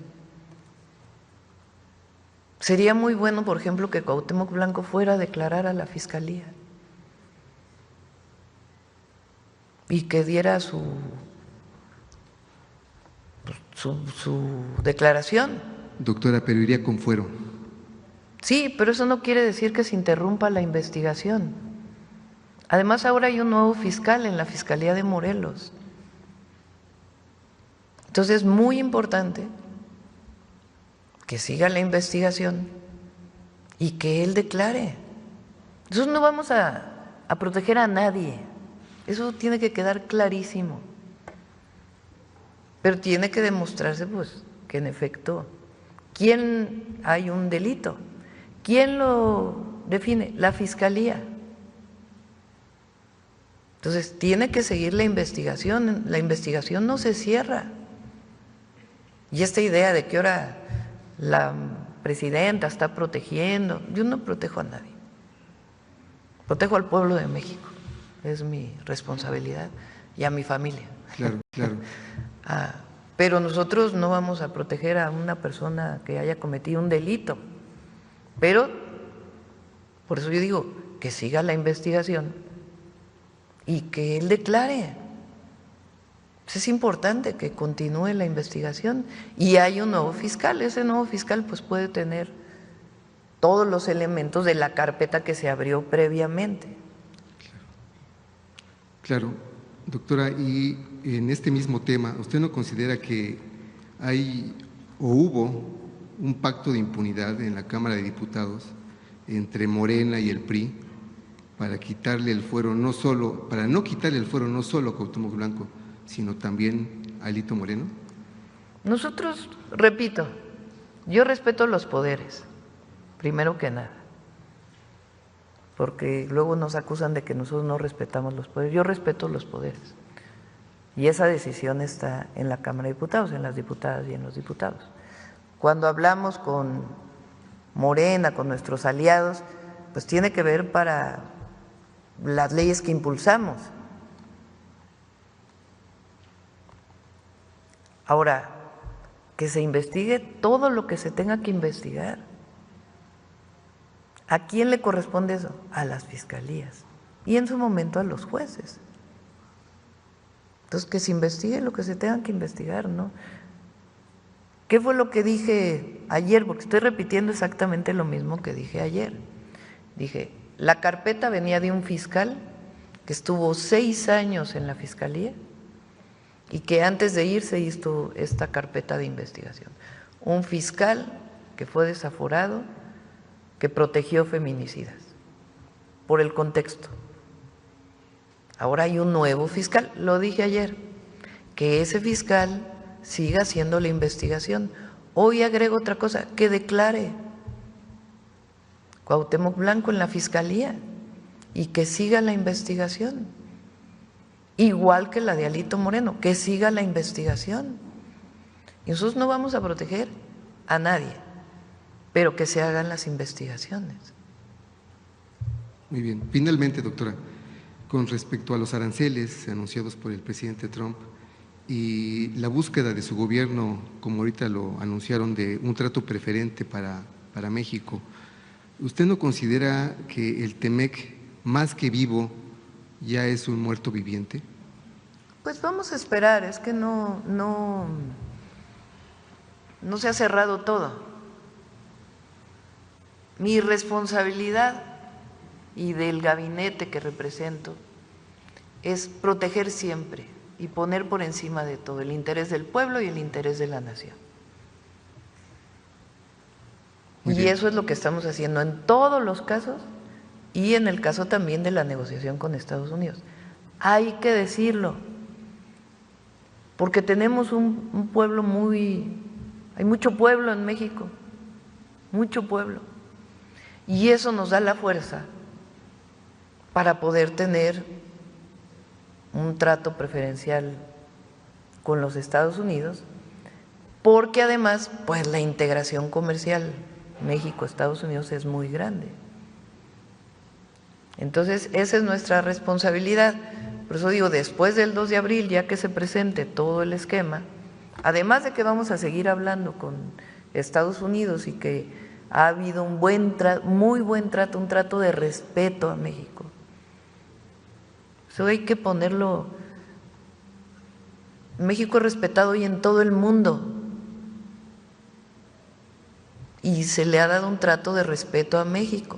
Sería muy bueno, por ejemplo, que Cuauhtémoc Blanco fuera a declarar a la Fiscalía y que diera su declaración. Doctora, pero iría con fuero. Sí, pero eso no quiere decir que se interrumpa la investigación. Además, ahora hay un nuevo fiscal en la Fiscalía de Morelos. Entonces, es muy importante que siga la investigación y que él declare. Nosotros no vamos a proteger a nadie, eso tiene que quedar clarísimo. Pero tiene que demostrarse pues que en efecto, ¿quién hay un delito? ¿Quién lo define? La Fiscalía. Entonces, tiene que seguir la investigación no se cierra. Y esta idea de que ahora la presidenta está protegiendo, yo no protejo a nadie, protejo al pueblo de México, es mi responsabilidad, y a mi familia. Claro, claro. Pero nosotros no vamos a proteger a una persona que haya cometido un delito, pero por eso yo digo que siga la investigación y que él declare. Es importante que continúe la investigación y hay un nuevo fiscal. Ese nuevo fiscal pues puede tener todos los elementos de la carpeta que se abrió previamente. Claro, doctora, y en este mismo tema, ¿usted no considera que hay o hubo un pacto de impunidad en la Cámara de Diputados entre Morena y el PRI para quitarle el fuero no solo, para no quitarle el fuero no solo a Cuauhtémoc Blanco, sino también a Alito Moreno? Nosotros, repito, yo respeto los poderes, primero que nada, porque luego nos acusan de que nosotros no respetamos los poderes. Yo respeto los poderes y esa decisión está en la Cámara de Diputados, en las diputadas y en los diputados. Cuando hablamos con Morena, con nuestros aliados, pues tiene que ver para las leyes que impulsamos. Ahora, que se investigue todo lo que se tenga que investigar. ¿A quién le corresponde eso? A las fiscalías y en su momento a los jueces. Entonces, que se investigue lo que se tenga que investigar, ¿no? ¿Qué fue lo que dije ayer? Porque estoy repitiendo exactamente lo mismo que dije ayer. Dije, la carpeta venía de un fiscal que estuvo 6 años en la fiscalía y que antes de irse hizo esta carpeta de investigación. Un fiscal que fue desaforado, que protegió feminicidas, por el contexto. Ahora hay un nuevo fiscal, lo dije ayer, que ese fiscal siga haciendo la investigación. Hoy agrego otra cosa, que declare Cuauhtémoc Blanco en la fiscalía y que siga la investigación, igual que la de Alito Moreno, que siga la investigación. Y nosotros no vamos a proteger a nadie, pero que se hagan las investigaciones. Muy bien. Finalmente, doctora, con respecto a los aranceles anunciados por el presidente Trump y la búsqueda de su gobierno, como ahorita lo anunciaron, de un trato preferente para México, ¿usted no considera que el TEMEC, más que vivo, ya es un muerto viviente? Pues vamos a esperar, es que no se ha cerrado todo. Mi responsabilidad y del gabinete que represento es proteger siempre y poner por encima de todo el interés del pueblo y el interés de la nación. Y eso es lo que estamos haciendo en todos los casos y en el caso también de la negociación con Estados Unidos. Hay que decirlo, porque tenemos un pueblo hay mucho pueblo en México, mucho pueblo. Y eso nos da la fuerza para poder tener un trato preferencial con los Estados Unidos, porque además, pues la integración comercial México-Estados Unidos es muy grande. Entonces, esa es nuestra responsabilidad. Por eso digo, después del 2 de abril, ya que se presente todo el esquema, además de que vamos a seguir hablando con Estados Unidos y que ha habido un muy buen trato, un trato de respeto a México. Eso hay que ponerlo. México es respetado hoy en todo el mundo y se le ha dado un trato de respeto a México.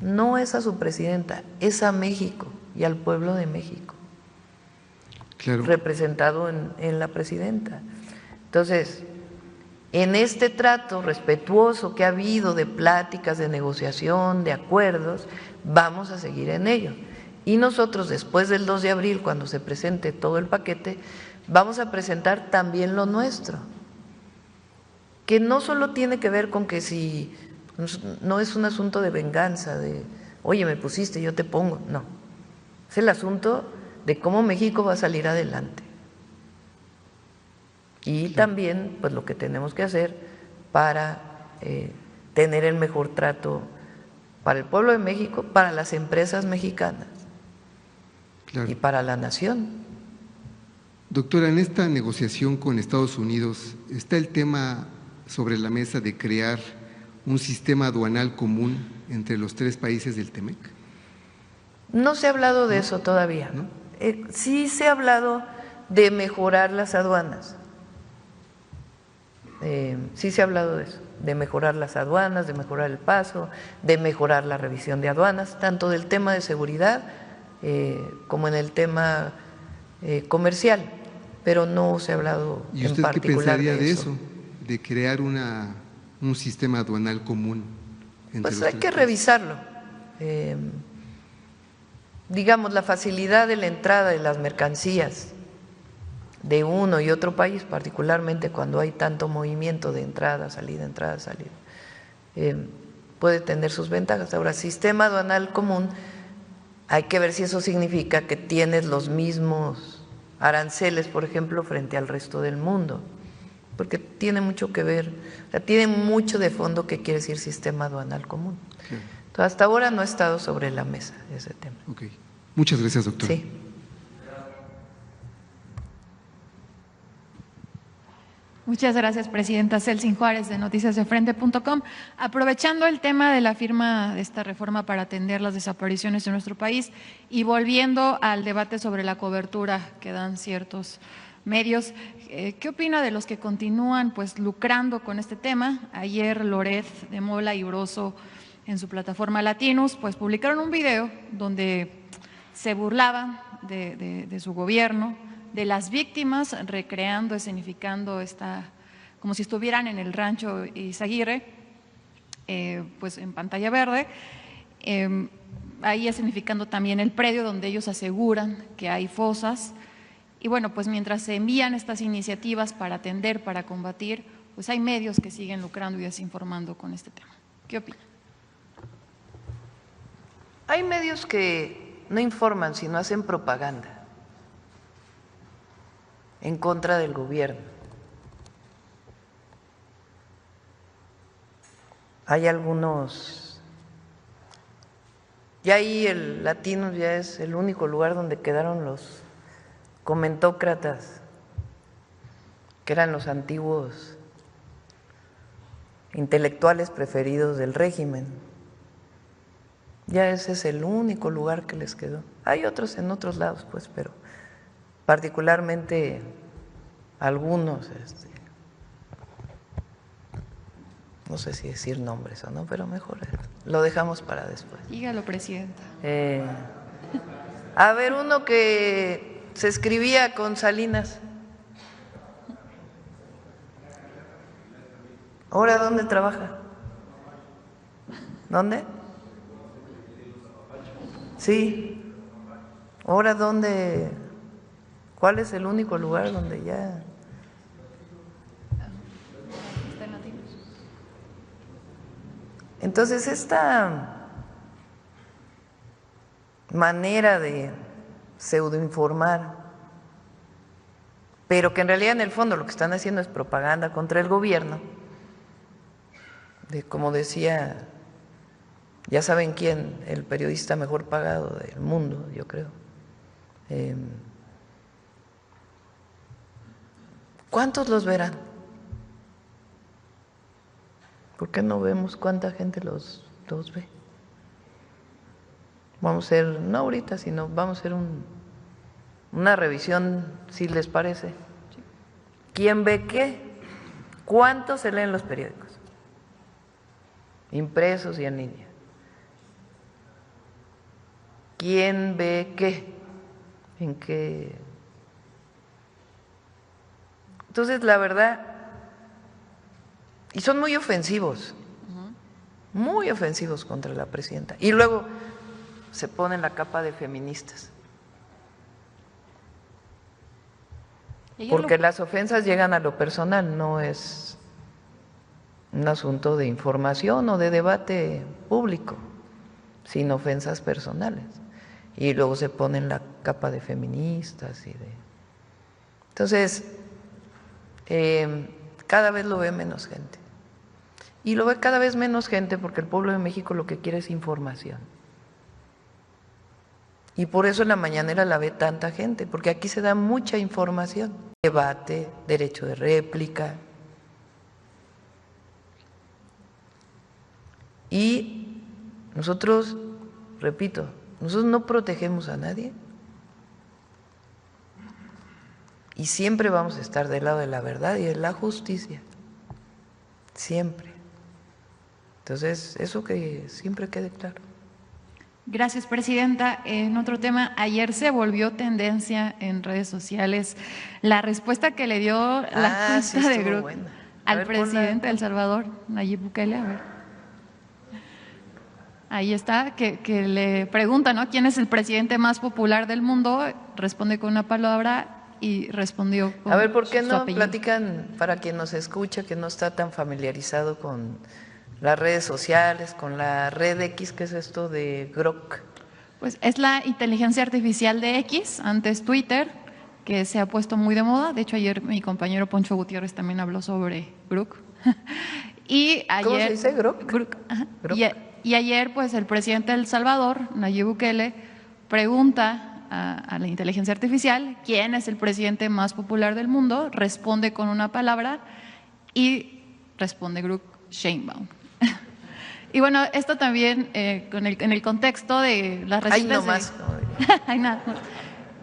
No es a su presidenta, es a México y al pueblo de México, claro, representado en la presidenta. Entonces, en este trato respetuoso que ha habido de pláticas, de negociación, de acuerdos, vamos a seguir en ello. Y nosotros, después del 2 de abril, cuando se presente todo el paquete, vamos a presentar también lo nuestro, que no solo tiene que ver con que si no es un asunto de venganza, de oye, me pusiste, yo te pongo, no. Es el asunto de cómo México va a salir adelante. Y también, pues, lo que tenemos que hacer para tener el mejor trato para el pueblo de México, para las empresas mexicanas, claro, y para la nación. Doctora, en esta negociación con Estados Unidos, ¿está el tema sobre la mesa de crear un sistema aduanal común entre los 3 países del TEMEC? No se ha hablado de eso todavía. ¿No? Sí se ha hablado de mejorar las aduanas. Sí se ha hablado de eso, de mejorar las aduanas, de mejorar el paso, de mejorar la revisión de aduanas, tanto del tema de seguridad como en el tema comercial, pero no se ha hablado ¿Y en usted qué particular pensaría de eso. de crear un sistema aduanal común entre Pues los hay tres que países? revisarlo. Digamos, la facilidad de la entrada de las mercancías de uno y otro país, particularmente cuando hay tanto movimiento de entrada, salida, puede tener sus ventajas. Ahora, sistema aduanal común, hay que ver si eso significa que tienes los mismos aranceles, por ejemplo, frente al resto del mundo, porque tiene mucho que ver, o sea, tiene mucho de fondo qué quiere decir sistema aduanal común. Claro. Entonces, hasta ahora no ha estado sobre la mesa ese tema. Ok. Muchas gracias, doctor. Sí. Muchas gracias, presidenta. Celsin Juárez, de noticiasdefrente.com. Aprovechando el tema de la firma de esta reforma para atender las desapariciones en nuestro país y volviendo al debate sobre la cobertura que dan ciertos medios, ¿qué opina de los que continúan pues lucrando con este tema? Ayer Loret de Mola y Broso, en su plataforma Latinus, pues publicaron un video donde se burlaban de su gobierno, de las víctimas, recreando, escenificando como si estuvieran en el rancho Izaguirre, pues en pantalla verde, ahí escenificando también el predio donde ellos aseguran que hay fosas. Y bueno, pues mientras se envían estas iniciativas para atender, para combatir, pues hay medios que siguen lucrando y desinformando con este tema. ¿Qué opina? Hay medios que no informan, sino hacen propaganda en contra del gobierno. Hay algunos, ya ahí el Latinus ya es el único lugar donde quedaron los comentócratas, que eran los antiguos intelectuales preferidos del régimen. Ya ese es el único lugar que les quedó. Hay otros en otros lados, pues, pero particularmente algunos, no sé si decir nombres o no, pero mejor lo dejamos para después. Dígalo, presidenta. A ver, uno que se escribía con Salinas. ¿Ahora dónde trabaja? ¿Dónde? Sí. ¿Ahora dónde? ¿Cuál es el único lugar donde ya? Está en Latinos. Entonces, esta manera de pseudoinformar, pero que en realidad en el fondo lo que están haciendo es propaganda contra el gobierno, de como decía, ya saben quién, el periodista mejor pagado del mundo, yo creo. ¿Cuántos los verán? ¿Por qué no vemos cuánta gente los ve? Vamos a hacer, no ahorita, sino vamos a hacer una revisión, si les parece. ¿Quién ve qué? ¿Cuántos se leen los periódicos? Impresos y en línea. ¿Quién ve qué? ¿En qué? Entonces, la verdad, y son muy ofensivos contra la presidenta. Y luego se ponen la capa de feministas. Porque las ofensas llegan a lo personal, no es un asunto de información o de debate público, sino ofensas personales. Y luego se ponen la capa de feministas y de… Entonces, cada vez lo ve menos gente. Y lo ve cada vez menos gente porque el pueblo de México lo que quiere es información. Y por eso en la mañanera la ve tanta gente, porque aquí se da mucha información. Debate, derecho de réplica. Y nosotros, repito, Nosotros no protegemos a nadie y siempre vamos a estar del lado de la verdad y de la justicia, siempre. Entonces, eso que siempre quede claro. Gracias, Presidenta. En otro tema, ayer se volvió tendencia en redes sociales la respuesta que le dio la cuenta de Grupo al presidente de El Salvador, Nayib Bukele. A ver. Ahí está, que le pregunta, ¿no?, ¿quién es el presidente más popular del mundo? Responde con una palabra y respondió con a ver, ¿por qué su no apellido. platican para quien nos escucha, que no está tan familiarizado con las redes sociales, con la red X? ¿Qué es esto de Grok? Pues es la inteligencia artificial de X, antes Twitter, que se ha puesto muy de moda. De hecho, ayer mi compañero Poncho Gutiérrez también habló sobre Grok. Y ayer, ¿cómo se dice? Grok. Grok, ajá. Grok. Y ayer, pues, el presidente de El Salvador, Nayib Bukele, pregunta a la inteligencia artificial quién es el presidente más popular del mundo, responde con una palabra y responde Grok Sheinbaum. Y bueno, esto también en el contexto de las recientes… ¡Ay, no más! Ay, nada.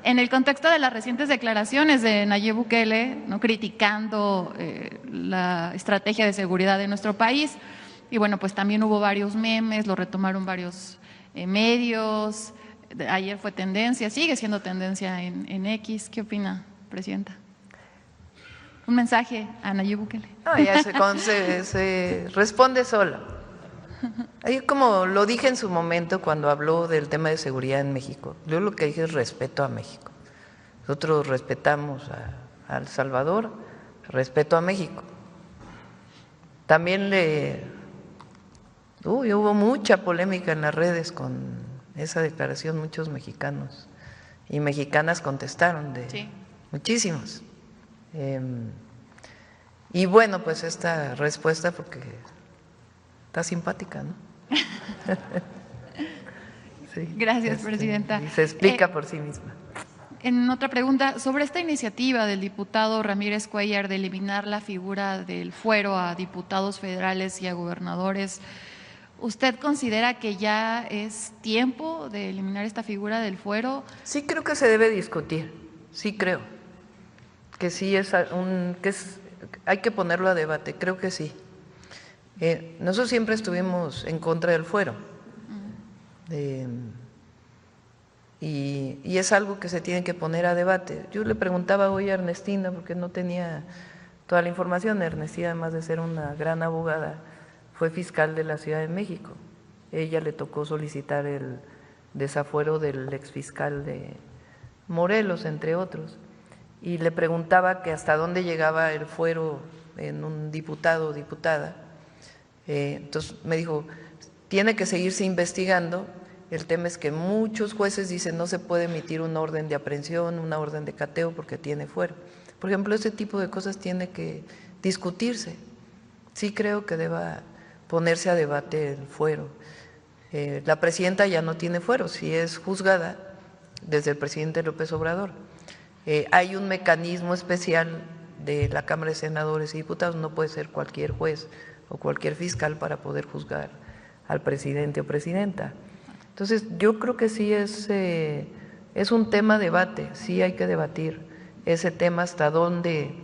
En el contexto de las recientes declaraciones de Nayib Bukele, ¿no?, criticando la estrategia de seguridad de nuestro país, y bueno, pues también hubo varios memes, lo retomaron varios medios, ayer fue tendencia, sigue siendo tendencia en X. ¿Qué opina, Presidenta? Un mensaje a Nayib Bukele. No, ya se responde solo. Ahí, como lo dije en su momento cuando habló del tema de seguridad en México, yo lo que dije es respeto a México. Nosotros respetamos a El Salvador, respeto a México. También hubo mucha polémica en las redes con esa declaración, muchos mexicanos y mexicanas contestaron, Sí. muchísimos. Y bueno, pues esta respuesta, porque está simpática, ¿no? Sí, Gracias, Presidenta. y se explica por sí misma. En otra pregunta, sobre esta iniciativa del diputado Ramírez Cuellar de eliminar la figura del fuero a diputados federales y a gobernadores, ¿usted considera que ya es tiempo de eliminar esta figura del fuero? Sí, creo que se debe discutir, sí creo, que sí hay que ponerlo a debate, creo que sí. Nosotros siempre estuvimos en contra del fuero, y es algo que se tiene que poner a debate. Yo le preguntaba hoy a Ernestina, porque no tenía toda la información. Ernestina, además de ser una gran abogada, fue fiscal de la Ciudad de México. Ella le tocó solicitar el desafuero del exfiscal de Morelos, entre otros, y le preguntaba que hasta dónde llegaba el fuero en un diputado o diputada. Entonces me dijo, tiene que seguirse investigando. El tema es que muchos jueces dicen no se puede emitir una orden de aprehensión, una orden de cateo porque tiene fuero. Por ejemplo, ese tipo de cosas tiene que discutirse. Sí creo que deba ponerse a debate el fuero. La presidenta ya no tiene fuero, si es juzgada desde el presidente López Obrador. Hay un mecanismo especial de la Cámara de Senadores y Diputados, no puede ser cualquier juez o cualquier fiscal para poder juzgar al presidente o presidenta. Entonces, yo creo que sí es un tema de debate, sí hay que debatir ese tema, hasta dónde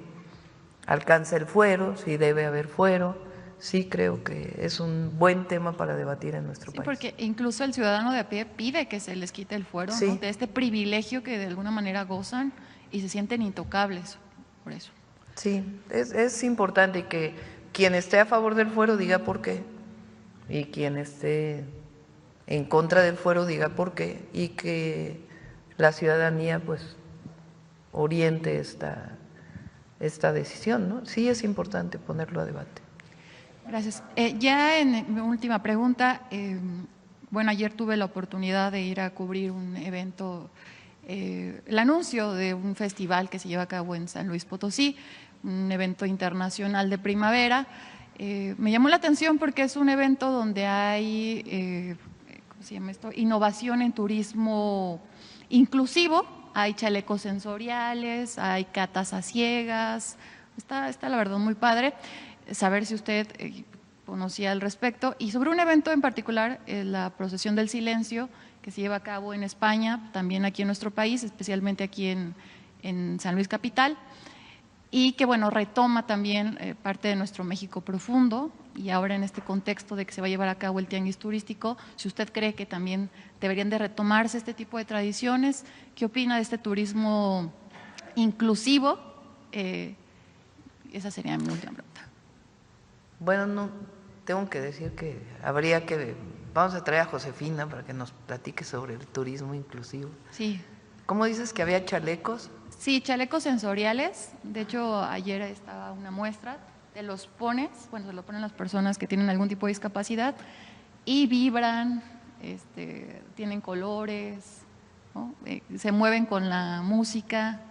alcanza el fuero, si debe haber fuero. Sí creo que es un buen tema para debatir en nuestro país. Porque incluso el ciudadano de a pie pide que se les quite el fuero, sí, ¿no?, de este privilegio que de alguna manera gozan y se sienten intocables por eso. Sí, es importante que quien esté a favor del fuero diga por qué, y quien esté en contra del fuero diga por qué, y que la ciudadanía pues oriente esta decisión, ¿no? Sí es importante ponerlo a debate. Gracias. Ya en mi última pregunta, bueno, ayer tuve la oportunidad de ir a cubrir un evento, el anuncio de un festival que se lleva a cabo en San Luis Potosí, un evento internacional de primavera. Me llamó la atención porque es un evento donde hay, ¿cómo se llama esto?, innovación en turismo inclusivo, hay chalecos sensoriales, hay catas a ciegas, está la verdad muy padre. Saber si usted conocía al respecto, y sobre un evento en particular, la procesión del silencio, que se lleva a cabo en España, también aquí en nuestro país, especialmente aquí en San Luis Capital, y que bueno, retoma también parte de nuestro México profundo, y ahora en este contexto de que se va a llevar a cabo el tianguis turístico, si usted cree que también deberían de retomarse este tipo de tradiciones, ¿qué opina de este turismo inclusivo? Esa sería mi última pregunta. Bueno, no, tengo que decir que habría que, vamos a traer a Josefina para que nos platique sobre el turismo inclusivo. Sí. ¿Cómo dices que había chalecos? Sí, chalecos sensoriales. De hecho, ayer estaba una muestra, te los pones, bueno, se lo ponen las personas que tienen algún tipo de discapacidad y vibran, tienen colores, ¿no? Se mueven con la música.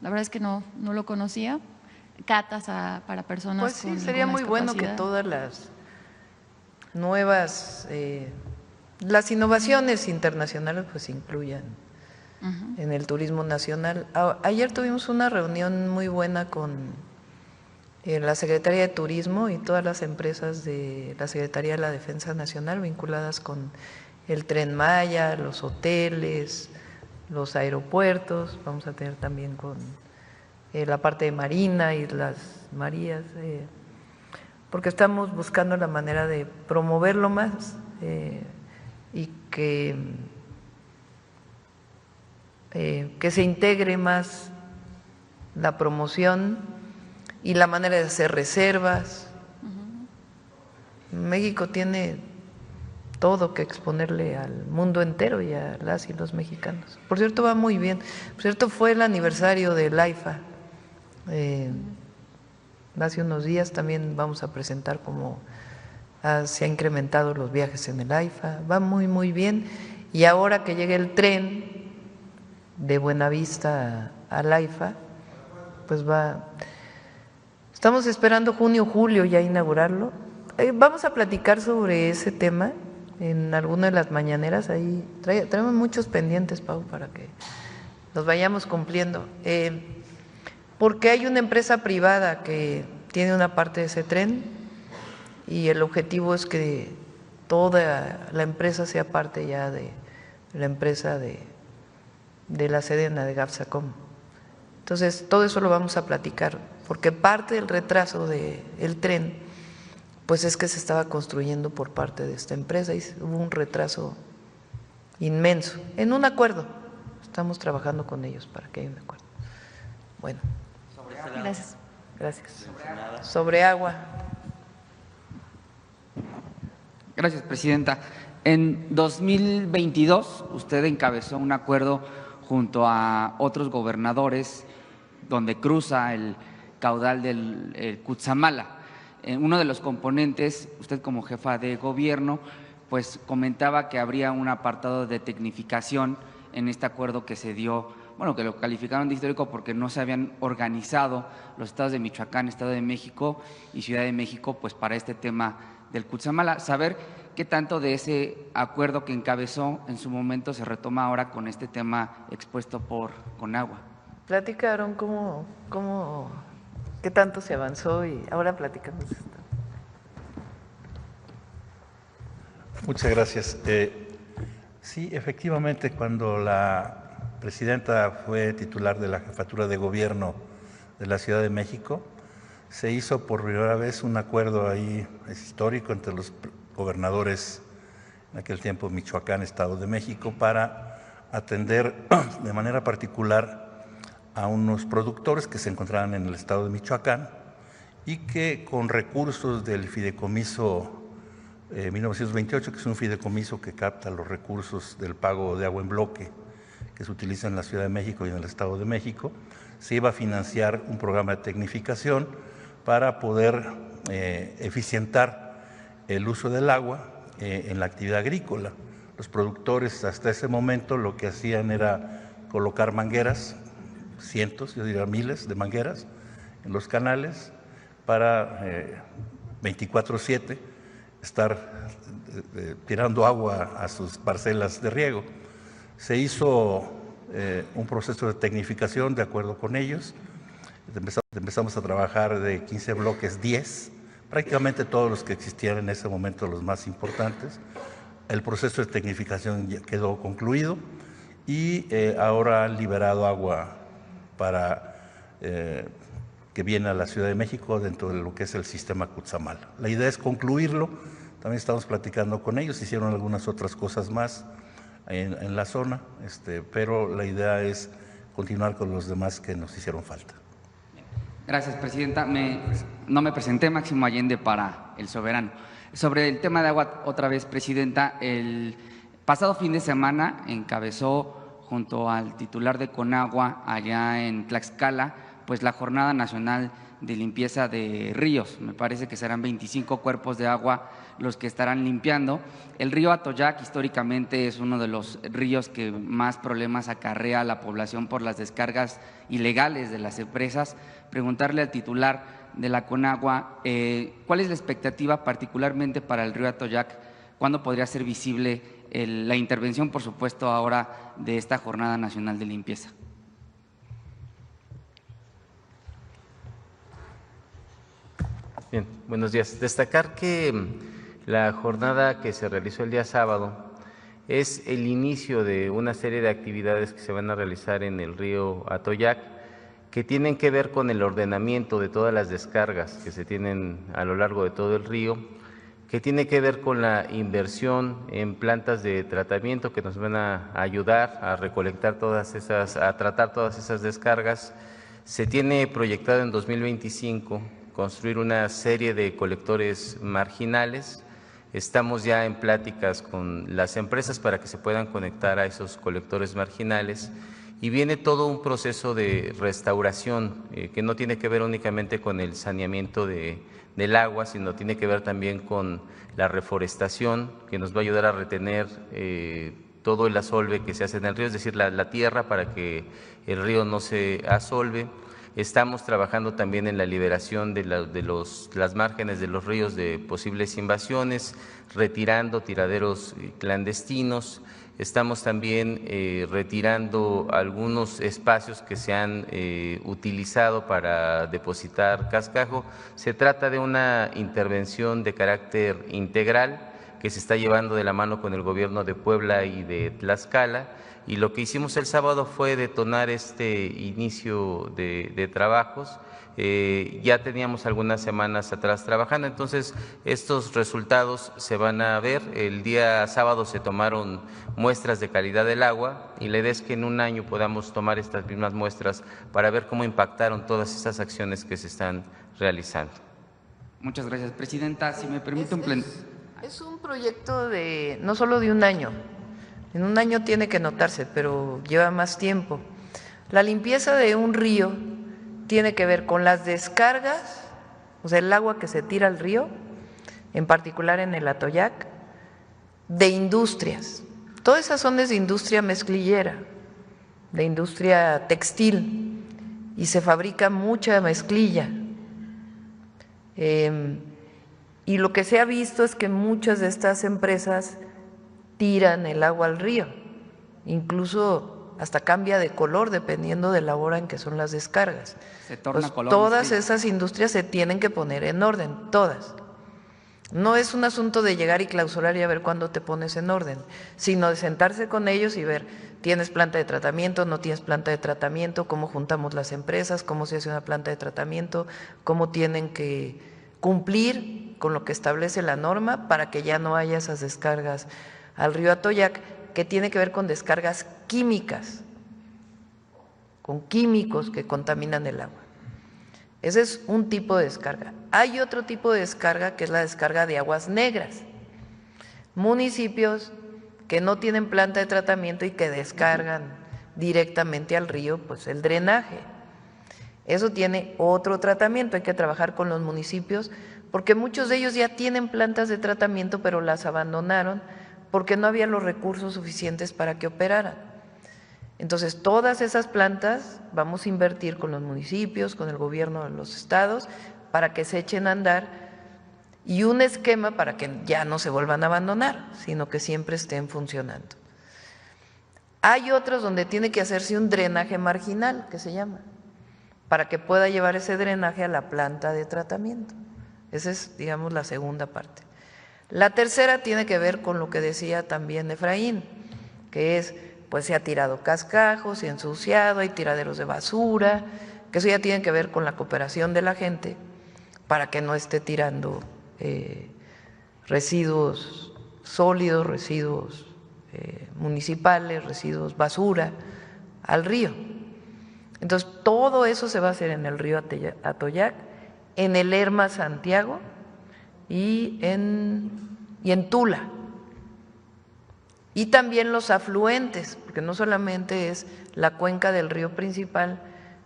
La verdad es que no lo conocía. Catas para personas pues sí, con sería muy bueno que todas las nuevas, las innovaciones internacionales pues incluyan en el turismo nacional. Ayer tuvimos una reunión muy buena con la Secretaría de Turismo y todas las empresas de la Secretaría de la Defensa Nacional vinculadas con el Tren Maya, los hoteles, los aeropuertos. Vamos a tener también con la parte de Marina y las Marías, porque estamos buscando la manera de promoverlo más y que se integre más la promoción y la manera de hacer reservas. México tiene todo que exponerle al mundo entero y a las y los mexicanos. Por cierto, va muy bien. Por cierto, fue el aniversario del AIFA. Hace unos días también vamos a presentar cómo se han incrementado los viajes en el AIFA. Va muy, muy bien. Y ahora que llegue el tren de Buenavista al AIFA, pues va. Estamos esperando junio, julio ya inaugurarlo. Vamos a platicar sobre ese tema en alguna de las mañaneras. Ahí traemos muchos pendientes, Pau, para que los vayamos cumpliendo. Porque hay una empresa privada que tiene una parte de ese tren y el objetivo es que toda la empresa sea parte ya de la empresa de la Sedena, de Gafsacom. Entonces, todo eso lo vamos a platicar, porque parte del retraso del tren, pues es que se estaba construyendo por parte de esta empresa y hubo un retraso inmenso, en un acuerdo. Estamos trabajando con ellos para que haya un acuerdo. Bueno. Gracias. Gracias. Sobre agua. Gracias, presidenta. En 2022 usted encabezó un acuerdo junto a otros gobernadores donde cruza el caudal del Cutzamala. Uno de los componentes, usted como jefa de gobierno, pues comentaba que habría un apartado de tecnificación en este acuerdo que se dio, bueno, que lo calificaron de histórico porque no se habían organizado los estados de Michoacán, Estado de México y Ciudad de México, pues para este tema del Cutzamala. Saber qué tanto de ese acuerdo que encabezó en su momento se retoma ahora con este tema expuesto por Conagua. Platicaron qué tanto se avanzó y ahora platicamos esto. Muchas gracias. Sí, efectivamente, cuando la presidenta fue titular de la jefatura de gobierno de la Ciudad de México, se hizo por primera vez un acuerdo ahí histórico entre los gobernadores, en aquel tiempo Michoacán, Estado de México, para atender de manera particular a unos productores que se encontraban en el estado de Michoacán y que con recursos del fideicomiso 1928, que es un fideicomiso que capta los recursos del pago de agua en bloque que se utiliza en la Ciudad de México y en el Estado de México, se iba a financiar un programa de tecnificación para poder eficientar el uso del agua en la actividad agrícola. Los productores hasta ese momento lo que hacían era colocar mangueras, cientos, yo diría miles de mangueras en los canales para 24/7 estar tirando agua a sus parcelas de riego. Se hizo un proceso de tecnificación de acuerdo con ellos. Empezamos a trabajar de 15 bloques, 10, prácticamente todos los que existían en ese momento, los más importantes, El proceso de tecnificación ya quedó concluido y ahora han liberado agua para que viene a la Ciudad de México dentro de lo que es el sistema Cutzamala. La idea es concluirlo, también estamos platicando con ellos, hicieron algunas otras cosas más en la zona, pero la idea es continuar con los demás que nos hicieron falta. Gracias, Presidenta. No me presenté, Máximo Allende, para El Soberano. Sobre el tema de agua, otra vez, Presidenta, el pasado fin de semana encabezó junto al titular de Conagua allá en Tlaxcala, pues la Jornada Nacional de Limpieza de Ríos. Me parece que serán 25 cuerpos de agua los que estarán limpiando. El río Atoyac históricamente es uno de los ríos que más problemas acarrea a la población por las descargas ilegales de las empresas. Preguntarle al titular de la Conagua, ¿cuál es la expectativa particularmente para el río Atoyac? ¿Cuándo podría ser visible la intervención, por supuesto, ahora de esta Jornada Nacional de Limpieza? Bien, buenos días. Destacar que la jornada que se realizó el día sábado es el inicio de una serie de actividades que se van a realizar en el río Atoyac, que tienen que ver con el ordenamiento de todas las descargas que se tienen a lo largo de todo el río, que tiene que ver con la inversión en plantas de tratamiento que nos van a ayudar a recolectar a tratar todas esas descargas. Se tiene proyectado en 2025 construir una serie de colectores marginales. Estamos ya en pláticas con las empresas para que se puedan conectar a esos colectores marginales y viene todo un proceso de restauración que no tiene que ver únicamente con el saneamiento del agua, sino tiene que ver también con la reforestación que nos va a ayudar a retener todo el asolve que se hace en el río, es decir, la tierra para que el río no se asolve. Estamos trabajando también en la liberación de las márgenes de los ríos de posibles invasiones, retirando tiraderos clandestinos. Estamos también retirando algunos espacios que se han utilizado para depositar cascajo. Se trata de una intervención de carácter integral que se está llevando de la mano con el gobierno de Puebla y de Tlaxcala. Y lo que hicimos el sábado fue detonar este inicio de trabajos. Ya teníamos algunas semanas atrás trabajando, entonces estos resultados se van a ver. El día sábado se tomaron muestras de calidad del agua y la idea es que en un año podamos tomar estas mismas muestras para ver cómo impactaron todas estas acciones que se están realizando. Muchas gracias, Presidenta. Si me permite Es un proyecto no solo de un año. En un año tiene que notarse, pero lleva más tiempo. La limpieza de un río tiene que ver con las descargas, o sea, el agua que se tira al río, en particular en el Atoyac, de industrias. Todas esas son de industria mezclillera, de industria textil, y se fabrica mucha mezclilla. Y lo que se ha visto es que muchas de estas empresas tiran el agua al río, incluso hasta cambia de color dependiendo de la hora en que son las descargas. Se torna color. Todas esas industrias se tienen que poner en orden, todas. No es un asunto de llegar y clausurar y a ver cuándo te pones en orden, sino de sentarse con ellos y ver, ¿tienes planta de tratamiento? ¿No tienes planta de tratamiento? ¿Cómo juntamos las empresas? ¿Cómo se hace una planta de tratamiento? ¿Cómo tienen que cumplir con lo que establece la norma para que ya no haya esas descargas al río Atoyac, que tiene que ver con descargas químicas, con químicos que contaminan el agua? Ese es un tipo de descarga. Hay otro tipo de descarga que es la descarga de aguas negras. Municipios que no tienen planta de tratamiento y que descargan directamente al río, pues el drenaje. Eso tiene otro tratamiento, hay que trabajar con los municipios, porque muchos de ellos ya tienen plantas de tratamiento, pero las abandonaron porque no había los recursos suficientes para que operaran. Entonces, todas esas plantas vamos a invertir con los municipios, con el gobierno de los estados, para que se echen a andar, y un esquema para que ya no se vuelvan a abandonar, sino que siempre estén funcionando. Hay otros donde tiene que hacerse un drenaje marginal, que se llama, para que pueda llevar ese drenaje a la planta de tratamiento. Esa es, digamos, la segunda parte. La tercera tiene que ver con lo que decía también Efraín, que es, pues se ha tirado cascajos, se ha ensuciado, hay tiraderos de basura, que eso ya tiene que ver con la cooperación de la gente para que no esté tirando residuos sólidos, residuos municipales, residuos basura al río. Entonces, todo eso se va a hacer en el río Atoyac, en el Lerma Santiago y en Tula. Y también los afluentes, porque no solamente es la cuenca del río principal,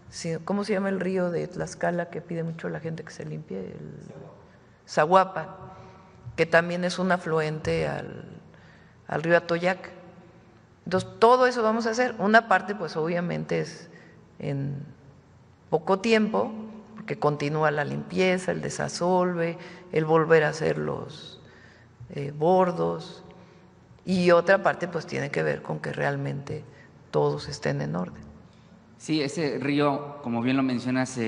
sino, ¿cómo se llama el río de Tlaxcala que pide mucho la gente que se limpie? El Zaguapa, que también es un afluente al río Atoyac. Entonces, todo eso vamos a hacer. Una parte, pues obviamente es en poco tiempo, porque continúa la limpieza, el desasolve, el volver a hacer los bordos, y otra parte pues tiene que ver con que realmente todos estén en orden. Sí, ese río, como bien lo mencionas,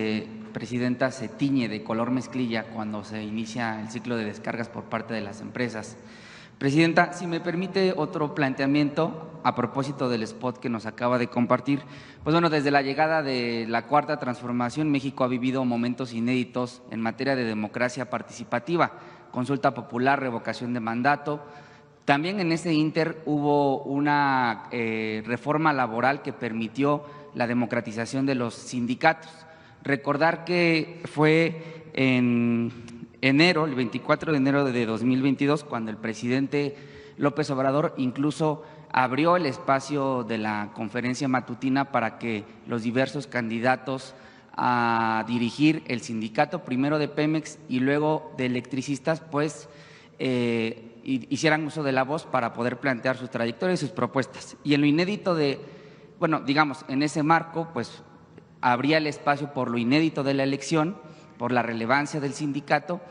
Presidenta, se tiñe de color mezclilla cuando se inicia el ciclo de descargas por parte de las empresas. Presidenta, si me permite otro planteamiento a propósito del spot que nos acaba de compartir. Pues bueno, desde la llegada de la Cuarta Transformación, México ha vivido momentos inéditos en materia de democracia participativa, consulta popular, revocación de mandato. También en ese ínter hubo una reforma laboral que permitió la democratización de los sindicatos. Recordar que fue en enero, el 24 de enero de 2022, cuando el presidente López Obrador incluso abrió el espacio de la conferencia matutina para que los diversos candidatos a dirigir el sindicato, primero de Pemex y luego de electricistas, pues hicieran uso de la voz para poder plantear sus trayectorias y sus propuestas. Y en lo inédito digamos, en ese marco, pues abría el espacio por lo inédito de la elección, por la relevancia del sindicato,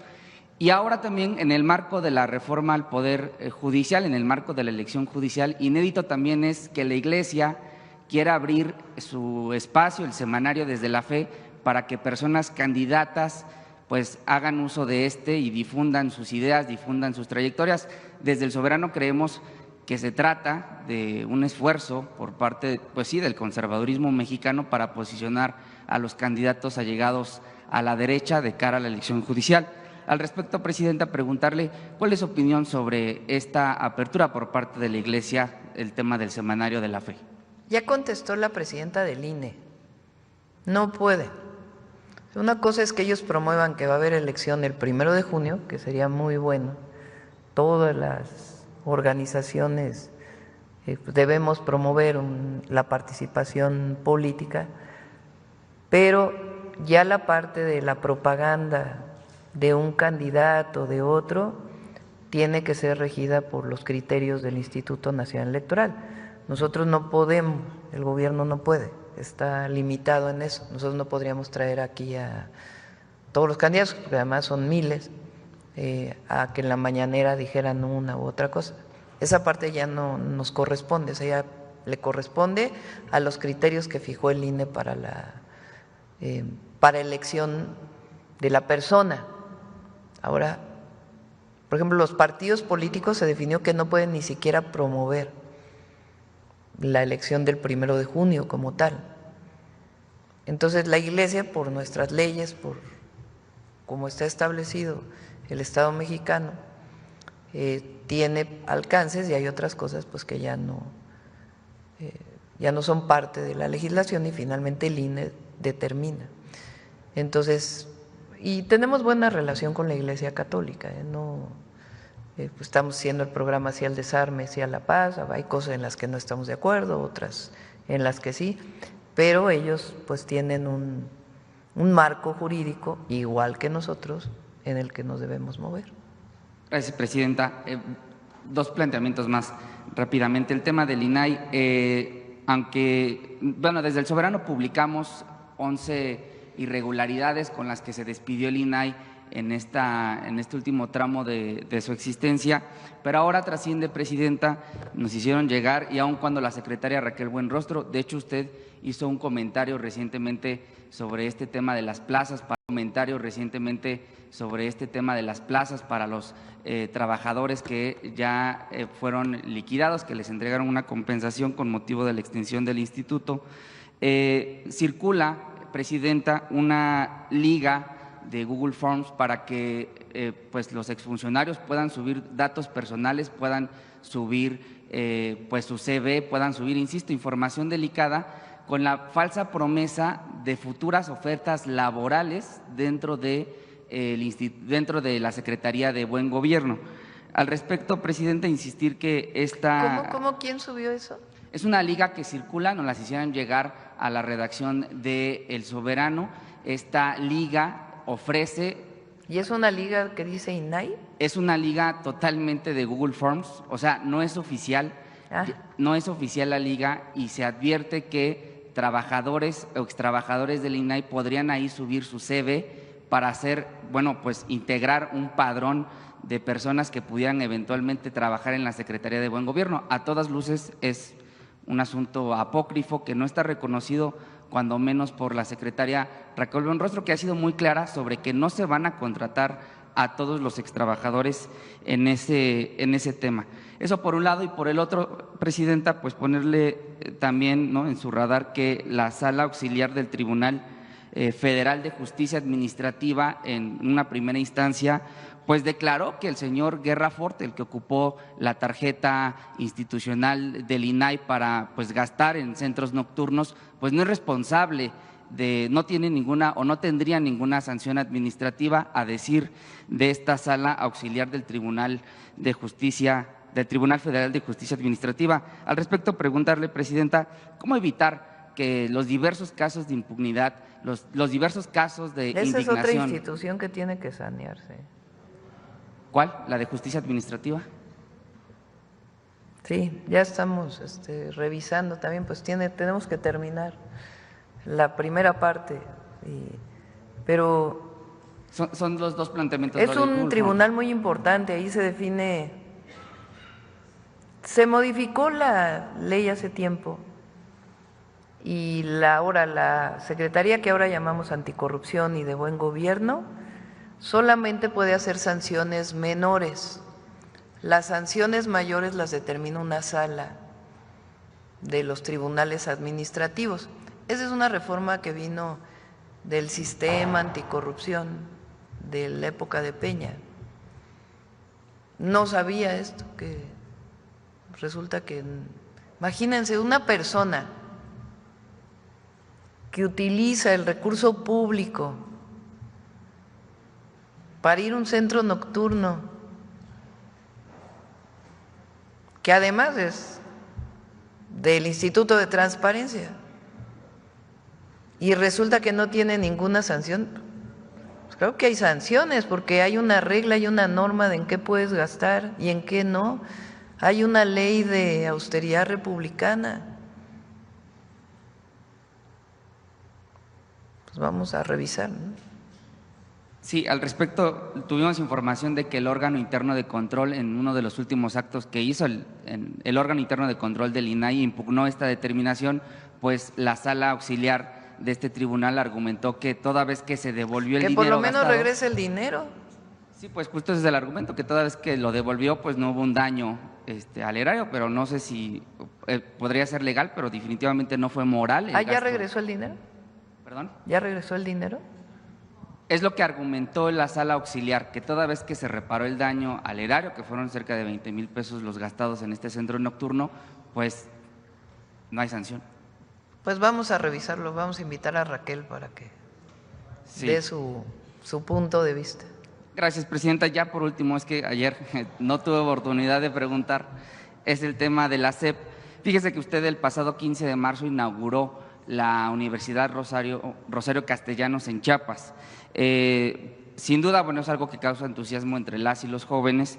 y ahora también en el marco de la reforma al Poder Judicial, en el marco de la elección judicial, inédito también es que la Iglesia quiera abrir su espacio, el semanario Desde la Fe, para que personas candidatas pues hagan uso de y difundan sus ideas, difundan sus trayectorias. Desde el Soberano creemos que se trata de un esfuerzo por parte, pues sí, del conservadurismo mexicano para posicionar a los candidatos allegados a la derecha de cara a la elección judicial. Al respecto, Presidenta, preguntarle cuál es su opinión sobre esta apertura por parte de la Iglesia, el tema del semanario de la fe. Ya contestó la presidenta del INE, no puede. Una cosa es que ellos promuevan que va a haber elección el 1 de junio, que sería muy bueno, todas las organizaciones debemos promover la participación política, pero ya la parte de la propaganda de un candidato, de otro, tiene que ser regida por los criterios del Instituto Nacional Electoral. Nosotros no podemos, el gobierno no puede, está limitado en eso. Nosotros no podríamos traer aquí a todos los candidatos, porque además son miles, a que en la mañanera dijeran una u otra cosa. Esa parte ya no nos corresponde, o sea, ya le corresponde a los criterios que fijó el INE para elección de la persona. Ahora, por ejemplo, los partidos políticos se definió que no pueden ni siquiera promover la elección del 1 de junio como tal. Entonces, la Iglesia, por nuestras leyes, por como está establecido el Estado mexicano, tiene alcances, y hay otras cosas pues que ya no son parte de la legislación, y finalmente el INE determina. Entonces, y tenemos buena relación con la Iglesia Católica, pues estamos haciendo el programa hacia el desarme, hacia la paz. Hay cosas en las que no estamos de acuerdo, otras en las que sí, pero ellos pues tienen un marco jurídico igual que nosotros en el que nos debemos mover. Gracias, Presidenta. Dos planteamientos más rápidamente. El tema del INAI, aunque, bueno, desde el Soberano publicamos 11 irregularidades con las que se despidió el INAI en este último tramo de su existencia, pero ahora trasciende, presidenta, nos hicieron llegar, y aun cuando la secretaria Raquel Buenrostro, de hecho usted hizo un comentario recientemente sobre este tema de las plazas, para los trabajadores que ya fueron liquidados, que les entregaron una compensación con motivo de la extinción del instituto. Circula, presidenta, una liga de Google Forms para que pues los exfuncionarios puedan subir datos personales, puedan subir pues su CV, puedan subir, insisto, información delicada con la falsa promesa de futuras ofertas laborales dentro de la Secretaría de Buen Gobierno. Al respecto, presidenta, insistir que esta… ¿Cómo? ¿Quién subió eso? Es una liga que circula, nos las hicieron llegar a la redacción de El Soberano. Esta liga ofrece… ¿Y es una liga que dice INAI? Es una liga totalmente de Google Forms, o sea, no es oficial, no es oficial la liga, y se advierte que trabajadores o extrabajadores del INAI podrían ahí subir su CV para hacer, bueno, pues integrar un padrón de personas que pudieran eventualmente trabajar en la Secretaría de Buen Gobierno. A todas luces es un asunto apócrifo que no está reconocido, cuando menos por la secretaria Raquel Buenrostro, que ha sido muy clara sobre que no se van a contratar a todos los extrabajadores en ese tema. Eso por un lado, y por el otro, presidenta, pues ponerle también, ¿no?, en su radar que la Sala Auxiliar del Tribunal Federal de Justicia Administrativa, en una primera instancia, pues declaró que el señor Guerra Fort, el que ocupó la tarjeta institucional del INAI para pues gastar en centros nocturnos, pues no es responsable no tiene ninguna o no tendría ninguna sanción administrativa, a decir de esta Sala Auxiliar del Tribunal de Justicia, del Tribunal Federal de Justicia Administrativa. Al respecto, preguntarle, presidenta, ¿cómo evitar que los diversos casos de impunidad, los diversos casos de indignación… Esa es otra institución que tiene que sanearse. ¿Cuál? ¿La de Justicia Administrativa? Sí, ya estamos revisando también, pues tenemos que terminar la primera parte, pero… Son los dos planteamientos. Es un tribunal muy importante, ahí se define… Se modificó la ley hace tiempo y ahora la Secretaría, que ahora llamamos Anticorrupción y de Buen Gobierno, solamente puede hacer sanciones menores. Las sanciones mayores las determina una sala de los tribunales administrativos. Esa es una reforma que vino del sistema anticorrupción de la época de Peña. No sabía esto, que resulta que, imagínense, una persona que utiliza el recurso público para ir a un centro nocturno, que además es del Instituto de Transparencia, y resulta que no tiene ninguna sanción. Pues creo que hay sanciones, porque hay una regla, hay una norma de en qué puedes gastar y en qué no. Hay una ley de austeridad republicana. Pues vamos a revisar, ¿no? Sí, al respecto, tuvimos información de que el órgano interno de control, en uno de los últimos actos que hizo el órgano interno de control del INAI, impugnó esta determinación, pues la sala auxiliar de este tribunal argumentó que toda vez que se devolvió el dinero que por lo menos gastado, regrese el dinero. Sí, pues justo ese es el argumento, que toda vez que lo devolvió, pues no hubo un daño al erario, pero no sé si podría ser legal, pero definitivamente no fue moral. ¿Ya regresó el dinero? ¿Perdón? ¿Ya regresó el dinero? Es lo que argumentó la sala auxiliar, que toda vez que se reparó el daño al erario, que fueron cerca de 20,000 pesos los gastados en este centro nocturno, pues no hay sanción. Pues vamos a revisarlo, vamos a invitar a Raquel para que dé su punto de vista. Gracias, presidenta. Ya por último, es que ayer no tuve oportunidad de preguntar, es el tema de la SEP. Fíjese que usted el pasado 15 de marzo inauguró la Universidad Rosario Castellanos en Chiapas. Sin duda, bueno, es algo que causa entusiasmo entre las y los jóvenes,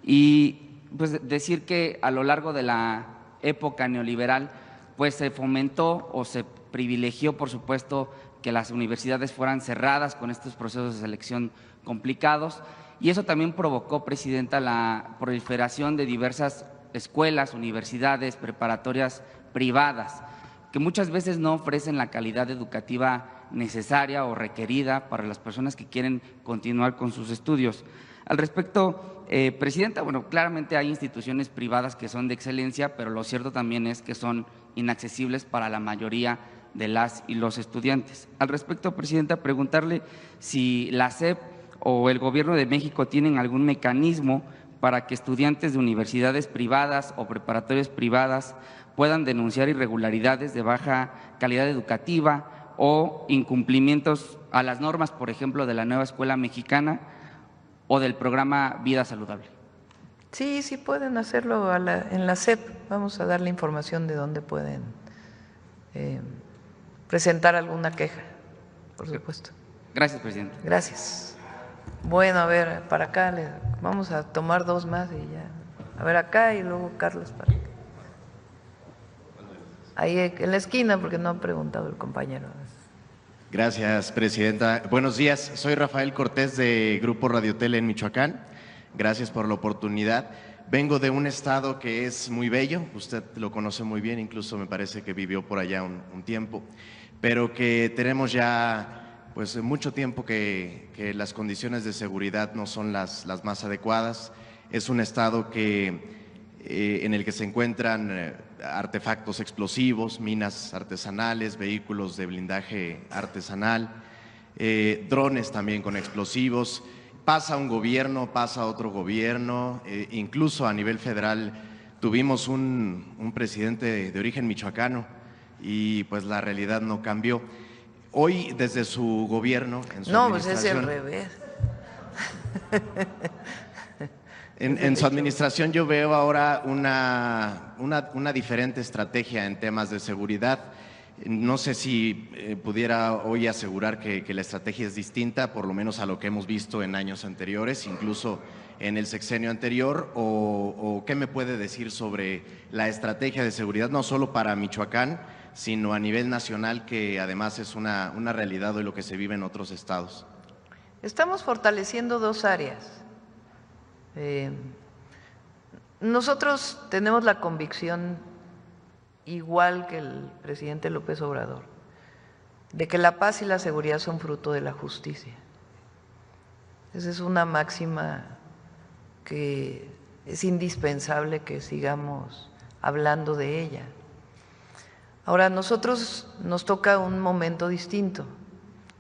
y pues decir que a lo largo de la época neoliberal pues se fomentó o se privilegió, por supuesto, que las universidades fueran cerradas con estos procesos de selección complicados, y eso también provocó, Presidenta, la proliferación de diversas escuelas, universidades, preparatorias privadas, que muchas veces no ofrecen la calidad educativa necesaria o requerida para las personas que quieren continuar con sus estudios. Al respecto, Presidenta, bueno, claramente hay instituciones privadas que son de excelencia, pero lo cierto también es que son inaccesibles para la mayoría de las y los estudiantes. Al respecto, Presidenta, preguntarle si la SEP o el Gobierno de México tienen algún mecanismo para que estudiantes de universidades privadas o preparatorias privadas puedan denunciar irregularidades de baja calidad educativa o incumplimientos a las normas, por ejemplo, de la nueva escuela mexicana o del programa Vida Saludable. Sí, sí pueden hacerlo en la SEP. Vamos a darle información de dónde pueden presentar alguna queja, por supuesto. Gracias, Presidente. Gracias. Bueno, a ver, para acá, vamos a tomar dos más y ya. A ver, acá y luego Carlos para acá. Ahí en la esquina, porque no ha preguntado el compañero. Gracias, Presidenta. Buenos días, soy Rafael Cortés de Grupo Radio Tele en Michoacán. Gracias por la oportunidad. Vengo de un estado que es muy bello, usted lo conoce muy bien, incluso me parece que vivió por allá un tiempo, pero que tenemos ya pues mucho tiempo que las condiciones de seguridad no son las más adecuadas. Es un estado en el que se encuentran artefactos explosivos, minas artesanales, vehículos de blindaje artesanal, drones también con explosivos. Pasa un gobierno, pasa otro gobierno, incluso a nivel federal tuvimos un presidente de origen michoacano y pues la realidad no cambió. Hoy, desde su gobierno, en su administración… No, pues es el revés. En su administración yo veo ahora una diferente estrategia en temas de seguridad. No sé si pudiera hoy asegurar que la estrategia es distinta, por lo menos a lo que hemos visto en años anteriores, incluso en el sexenio anterior, o qué me puede decir sobre la estrategia de seguridad, no solo para Michoacán, sino a nivel nacional, que además es una realidad hoy lo que se vive en otros estados. Estamos fortaleciendo dos áreas. Nosotros tenemos la convicción, igual que el presidente López Obrador, de que la paz y la seguridad son fruto de la justicia. Esa es una máxima que es indispensable que sigamos hablando de ella. Ahora, a nosotros nos toca un momento distinto.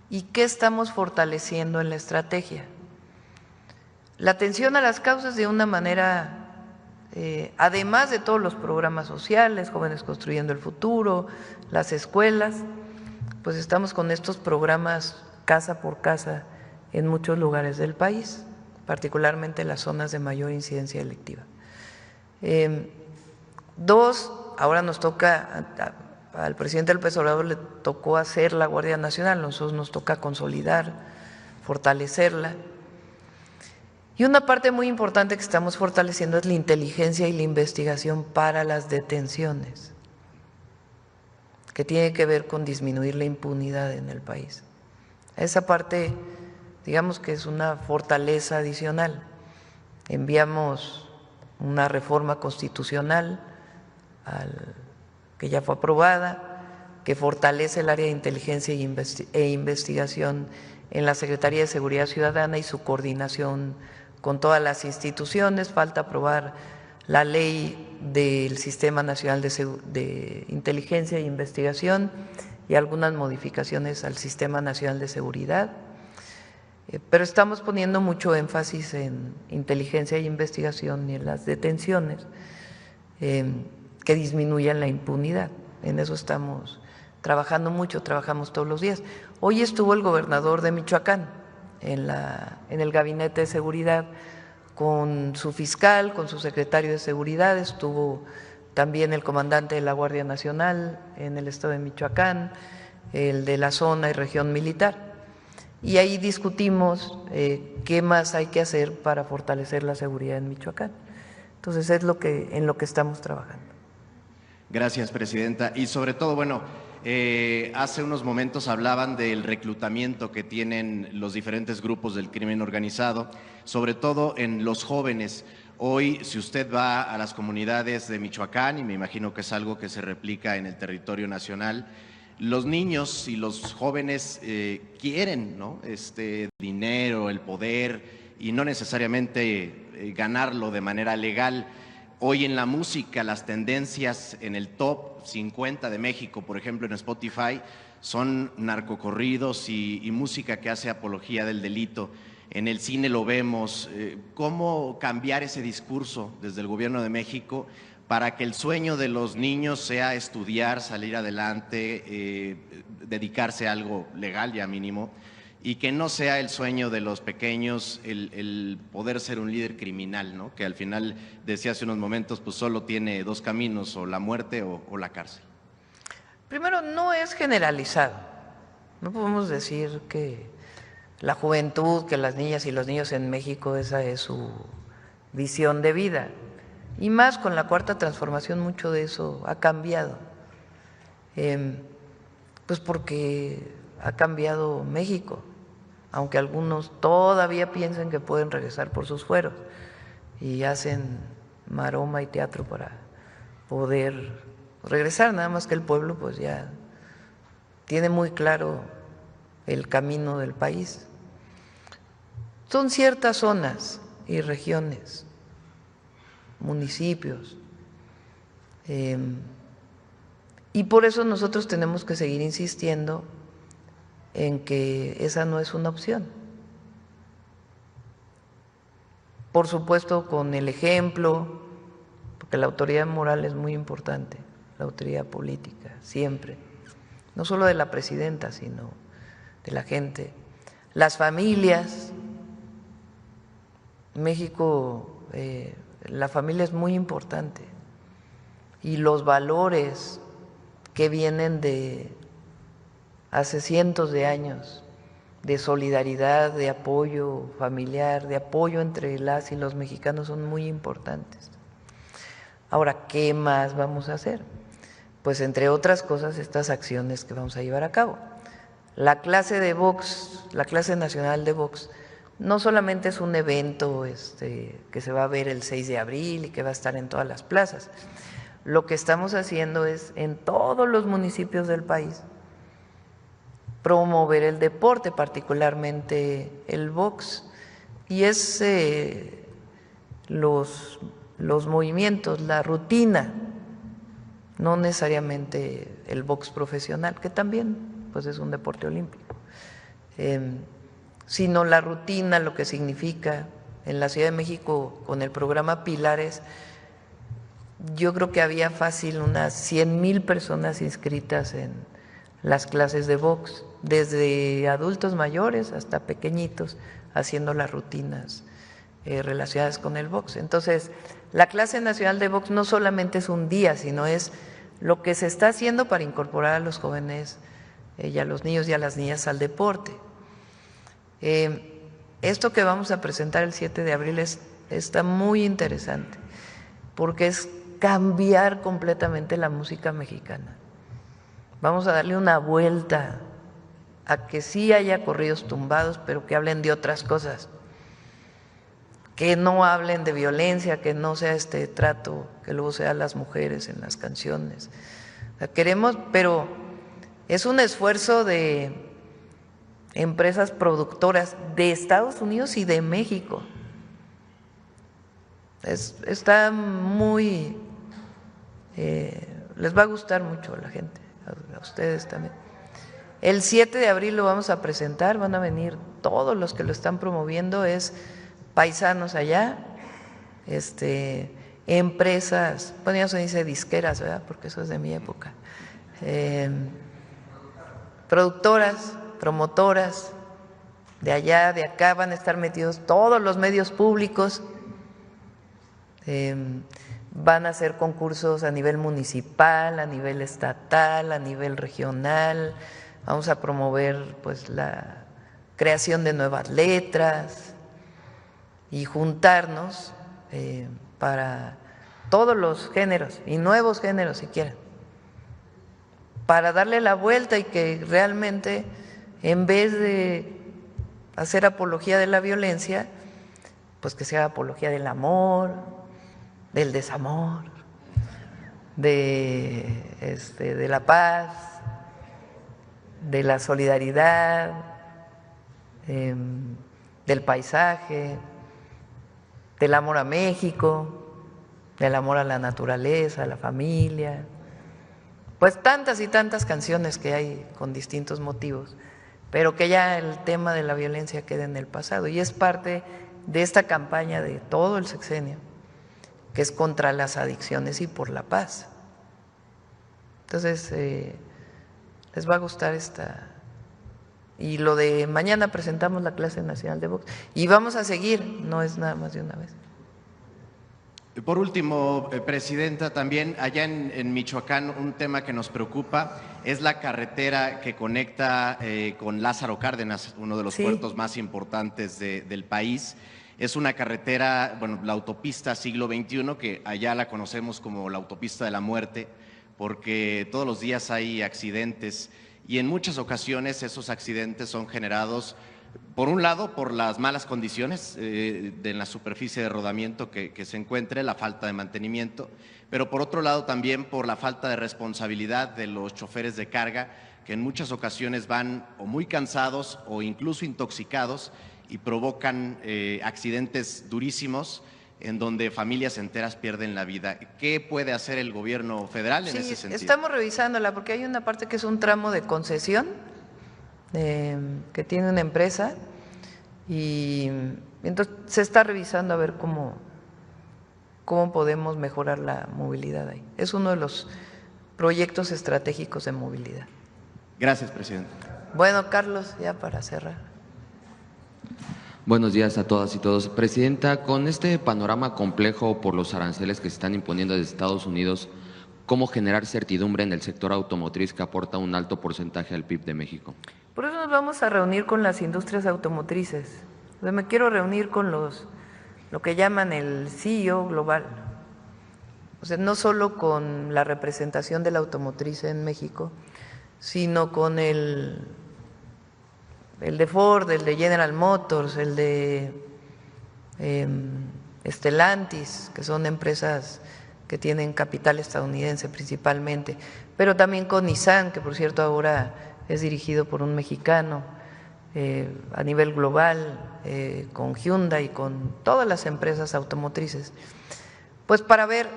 ¿Y qué estamos fortaleciendo en la estrategia? La atención a las causas de una manera, además de todos los programas sociales, Jóvenes Construyendo el Futuro, las escuelas, pues estamos con estos programas casa por casa en muchos lugares del país, particularmente en las zonas de mayor incidencia delictiva. Dos, ahora nos toca… Al presidente López Obrador le tocó hacer la Guardia Nacional, a nosotros nos toca consolidar, fortalecerla. Y una parte muy importante que estamos fortaleciendo es la inteligencia y la investigación para las detenciones, que tiene que ver con disminuir la impunidad en el país. Esa parte, digamos que es una fortaleza adicional. Enviamos una reforma constitucional que ya fue aprobada, que fortalece el área de inteligencia e investigación en la Secretaría de Seguridad Ciudadana y su coordinación con todas las instituciones. Falta aprobar la ley del Sistema Nacional de Inteligencia e Investigación y algunas modificaciones al Sistema Nacional de Seguridad. Pero estamos poniendo mucho énfasis en inteligencia e investigación y en las detenciones, que disminuyan la impunidad. En eso estamos trabajando mucho, trabajamos todos los días. Hoy estuvo el gobernador de Michoacán en el Gabinete de Seguridad con su fiscal, con su secretario de Seguridad, estuvo también el comandante de la Guardia Nacional en el estado de Michoacán, el de la zona y región militar. Y ahí discutimos qué más hay que hacer para fortalecer la seguridad en Michoacán. Entonces es en lo que estamos trabajando. Gracias, Presidenta. Y sobre todo, bueno, Hace unos momentos hablaban del reclutamiento que tienen los diferentes grupos del crimen organizado, sobre todo en los jóvenes. Hoy, si usted va a las comunidades de Michoacán, y me imagino que es algo que se replica en el territorio nacional, los niños y los jóvenes quieren, ¿no?, dinero, el poder, y no necesariamente ganarlo de manera legal. Hoy en la música, las tendencias en el top 50 de México, por ejemplo en Spotify, son narcocorridos y música que hace apología del delito. En el cine lo vemos. ¿Cómo cambiar ese discurso desde el Gobierno de México para que el sueño de los niños sea estudiar, salir adelante, dedicarse a algo legal ya mínimo, y que no sea el sueño de los pequeños el poder ser un líder criminal, ¿no?, que al final, decía hace unos momentos, pues solo tiene dos caminos, o la muerte o la cárcel? Primero, no es generalizado. No podemos decir que la juventud, que las niñas y los niños en México, esa es su visión de vida. Y más con la Cuarta Transformación, mucho de eso ha cambiado. Pues porque ha cambiado México, aunque algunos todavía piensen que pueden regresar por sus fueros y hacen maroma y teatro para poder regresar, nada más que el pueblo pues ya tiene muy claro el camino del país. Son ciertas zonas y regiones, municipios, y por eso nosotros tenemos que seguir insistiendo en que esa no es una opción. Por supuesto, con el ejemplo, porque la autoridad moral es muy importante, la autoridad política, siempre, no solo de la presidenta, sino de la gente, las familias. En México, la familia es muy importante, y los valores que vienen de hace cientos de años, de solidaridad, de apoyo familiar, de apoyo entre las y los mexicanos, son muy importantes. Ahora, ¿qué más vamos a hacer? Pues entre otras cosas, estas acciones que vamos a llevar a cabo. La clase de box, la clase nacional de box, no solamente es un evento que se va a ver el 6 de abril y que va a estar en todas las plazas. Lo que estamos haciendo es, en todos los municipios del país, promover el deporte, particularmente el box, y es los movimientos, la rutina, no necesariamente el box profesional, que también pues es un deporte olímpico, sino la rutina, lo que significa. En la Ciudad de México, con el programa Pilares, yo creo que había fácil unas 100,000 personas inscritas en las clases de box, desde adultos mayores hasta pequeñitos, haciendo las rutinas relacionadas con el box. Entonces, la clase nacional de box no solamente es un día, sino es lo que se está haciendo para incorporar a los jóvenes y a los niños y a las niñas al deporte. Esto que vamos a presentar el 7 de abril está muy interesante, porque es cambiar completamente la música mexicana. Vamos a darle una vuelta a que sí haya corridos tumbados, pero que hablen de otras cosas, que no hablen de violencia, que no sea este trato que luego se da a las mujeres en las canciones. O sea, queremos, pero es un esfuerzo de empresas productoras de Estados Unidos y de México. Está muy, les va a gustar mucho a la gente, a ustedes también. El 7 de abril lo vamos a presentar, van a venir todos los que lo están promoviendo, es paisanos allá, empresas, bueno, ya se dice disqueras, ¿verdad?, porque eso es de mi época, productoras, promotoras, de allá, de acá, van a estar metidos todos los medios públicos, van a hacer concursos a nivel municipal, a nivel estatal, a nivel regional. Vamos a promover pues la creación de nuevas letras y juntarnos para todos los géneros y nuevos géneros si quieren, para darle la vuelta y que realmente, en vez de hacer apología de la violencia, pues que sea apología del amor, del desamor, de la paz, de la solidaridad, del paisaje, del amor a México, del amor a la naturaleza, a la familia, pues tantas y tantas canciones que hay con distintos motivos, pero que ya el tema de la violencia quede en el pasado y es parte de esta campaña de todo el sexenio, que es contra las adicciones y por la paz. Entonces, les va a gustar esta. Y lo de mañana presentamos la clase nacional de box y vamos a seguir, no es nada más de una vez. Por último, Presidenta, también allá en Michoacán un tema que nos preocupa es la carretera que conecta con Lázaro Cárdenas, uno de los puertos más importantes del país. Es una carretera, bueno, la autopista siglo XXI, que allá la conocemos como la autopista de la muerte, porque todos los días hay accidentes y en muchas ocasiones esos accidentes son generados, por un lado, por las malas condiciones de la superficie de rodamiento que se encuentre, la falta de mantenimiento, pero por otro lado también por la falta de responsabilidad de los choferes de carga, que en muchas ocasiones van o muy cansados o incluso intoxicados y provocan accidentes durísimos en donde familias enteras pierden la vida. ¿Qué puede hacer el gobierno federal en ese sentido? Estamos revisándola porque hay una parte que es un tramo de concesión que tiene una empresa y entonces se está revisando a ver cómo podemos mejorar la movilidad ahí. Es uno de los proyectos estratégicos de movilidad. Gracias, Presidente. Bueno, Carlos, ya para cerrar. Buenos días a todas y todos. Presidenta, con este panorama complejo por los aranceles que se están imponiendo desde Estados Unidos, ¿cómo generar certidumbre en el sector automotriz que aporta un alto porcentaje al PIB de México? Por eso nos vamos a reunir con las industrias automotrices. O sea, me quiero reunir con lo que llaman el CEO global. O sea, no solo con la representación de la automotriz en México, sino con el de Ford, el de General Motors, el de Stellantis, que son empresas que tienen capital estadounidense principalmente, pero también con Nissan, que por cierto ahora es dirigido por un mexicano, a nivel global, con Hyundai, con todas las empresas automotrices, pues para ver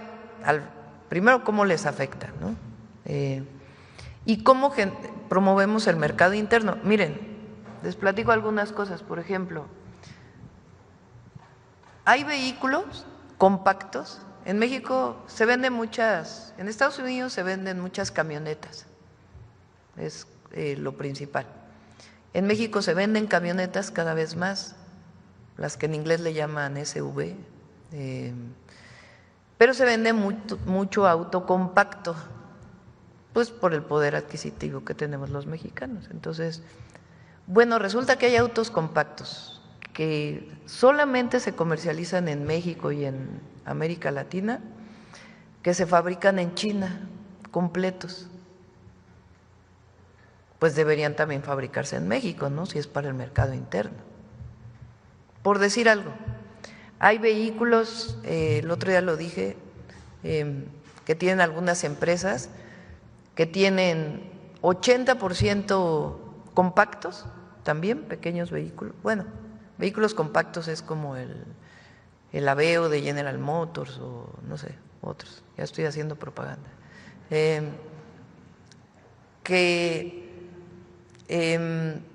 primero cómo les afecta, ¿no? Y cómo promovemos el mercado interno. Miren, les platico algunas cosas. Por ejemplo, hay vehículos compactos. En México se venden muchas, en Estados Unidos se venden muchas camionetas, es lo principal. En México se venden camionetas cada vez más, las que en inglés le llaman SUV, pero se vende mucho auto compacto, pues por el poder adquisitivo que tenemos los mexicanos. Entonces, bueno, resulta que hay autos compactos que solamente se comercializan en México y en América Latina, que se fabrican en China, completos. Pues deberían también fabricarse en México, ¿no? Si es para el mercado interno. Por decir algo, hay vehículos, el otro día lo dije, que tienen algunas empresas que tienen 80% compactos, también pequeños vehículos. Bueno, vehículos compactos es como el Aveo de General Motors o no sé, otros, ya estoy haciendo propaganda, que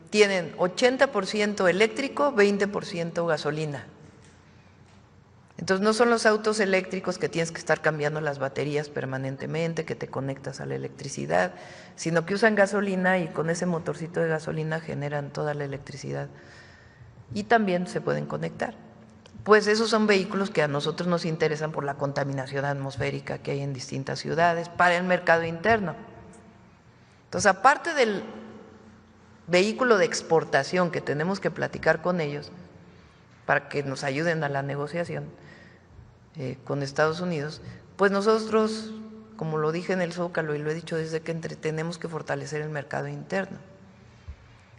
tienen 80% eléctrico, 20% gasolina. Entonces no son los autos eléctricos que tienes que estar cambiando las baterías permanentemente, que te conectas a la electricidad, sino que usan gasolina y con ese motorcito de gasolina generan toda la electricidad y también se pueden conectar. Pues esos son vehículos que a nosotros nos interesan por la contaminación atmosférica que hay en distintas ciudades para el mercado interno. Entonces, aparte del vehículo de exportación que tenemos que platicar con ellos para que nos ayuden a la negociación con Estados Unidos, pues nosotros como lo dije en el Zócalo y lo he dicho desde que entré, tenemos que fortalecer el mercado interno.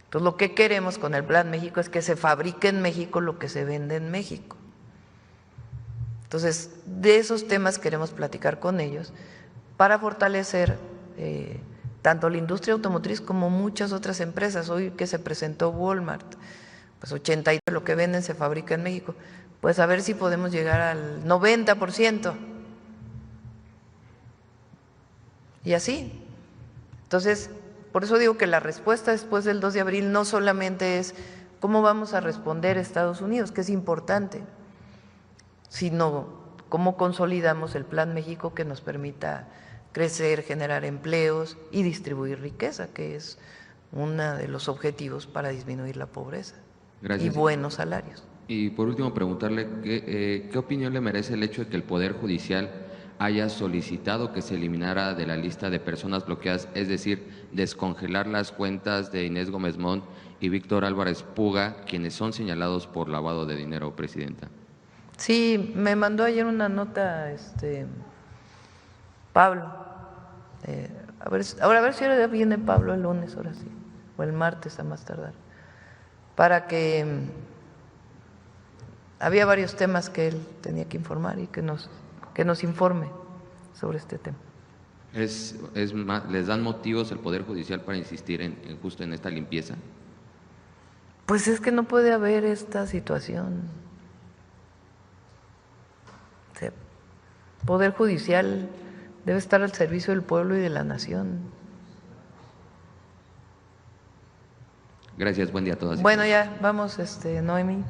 Entonces, lo que queremos con el Plan México es que se fabrique en México lo que se vende en México. Entonces, de esos temas queremos platicar con ellos para fortalecer tanto la industria automotriz como muchas otras empresas. Hoy que se presentó Walmart, pues 80% de lo que venden se fabrica en México. Pues a ver si podemos llegar al 90%. Y así. Entonces, por eso digo que la respuesta después del 2 de abril no solamente es cómo vamos a responder a Estados Unidos, que es importante, sino cómo consolidamos el Plan México que nos permita crecer, generar empleos y distribuir riqueza, que es uno de los objetivos para disminuir la pobreza. Gracias. Y buenos salarios. Y por último, preguntarle qué opinión le merece el hecho de que el Poder Judicial haya solicitado que se eliminara de la lista de personas bloqueadas, es decir, descongelar las cuentas de Inés Gómez Mont y Víctor Álvarez Puga, quienes son señalados por lavado de dinero, Presidenta. Sí, me mandó ayer una nota Pablo. A ver si ahora viene Pablo el lunes, ahora sí, o el martes a más tardar, para que había varios temas que él tenía que informar y que nos informe sobre este tema. ¿Les dan motivos el Poder Judicial para insistir justo en esta limpieza? Pues es que no puede haber esta situación. O sea, Poder Judicial debe estar al servicio del pueblo y de la nación. Gracias, buen día a todas. Bueno, ya, vamos, Noemí.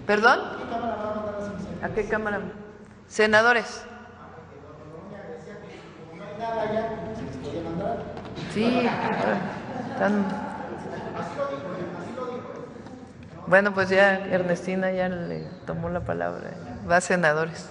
¿Perdón? ¿A qué cámara? Senadores. Sí, están. Bueno, pues ya Ernestina ya le tomó la palabra. Va, senadores.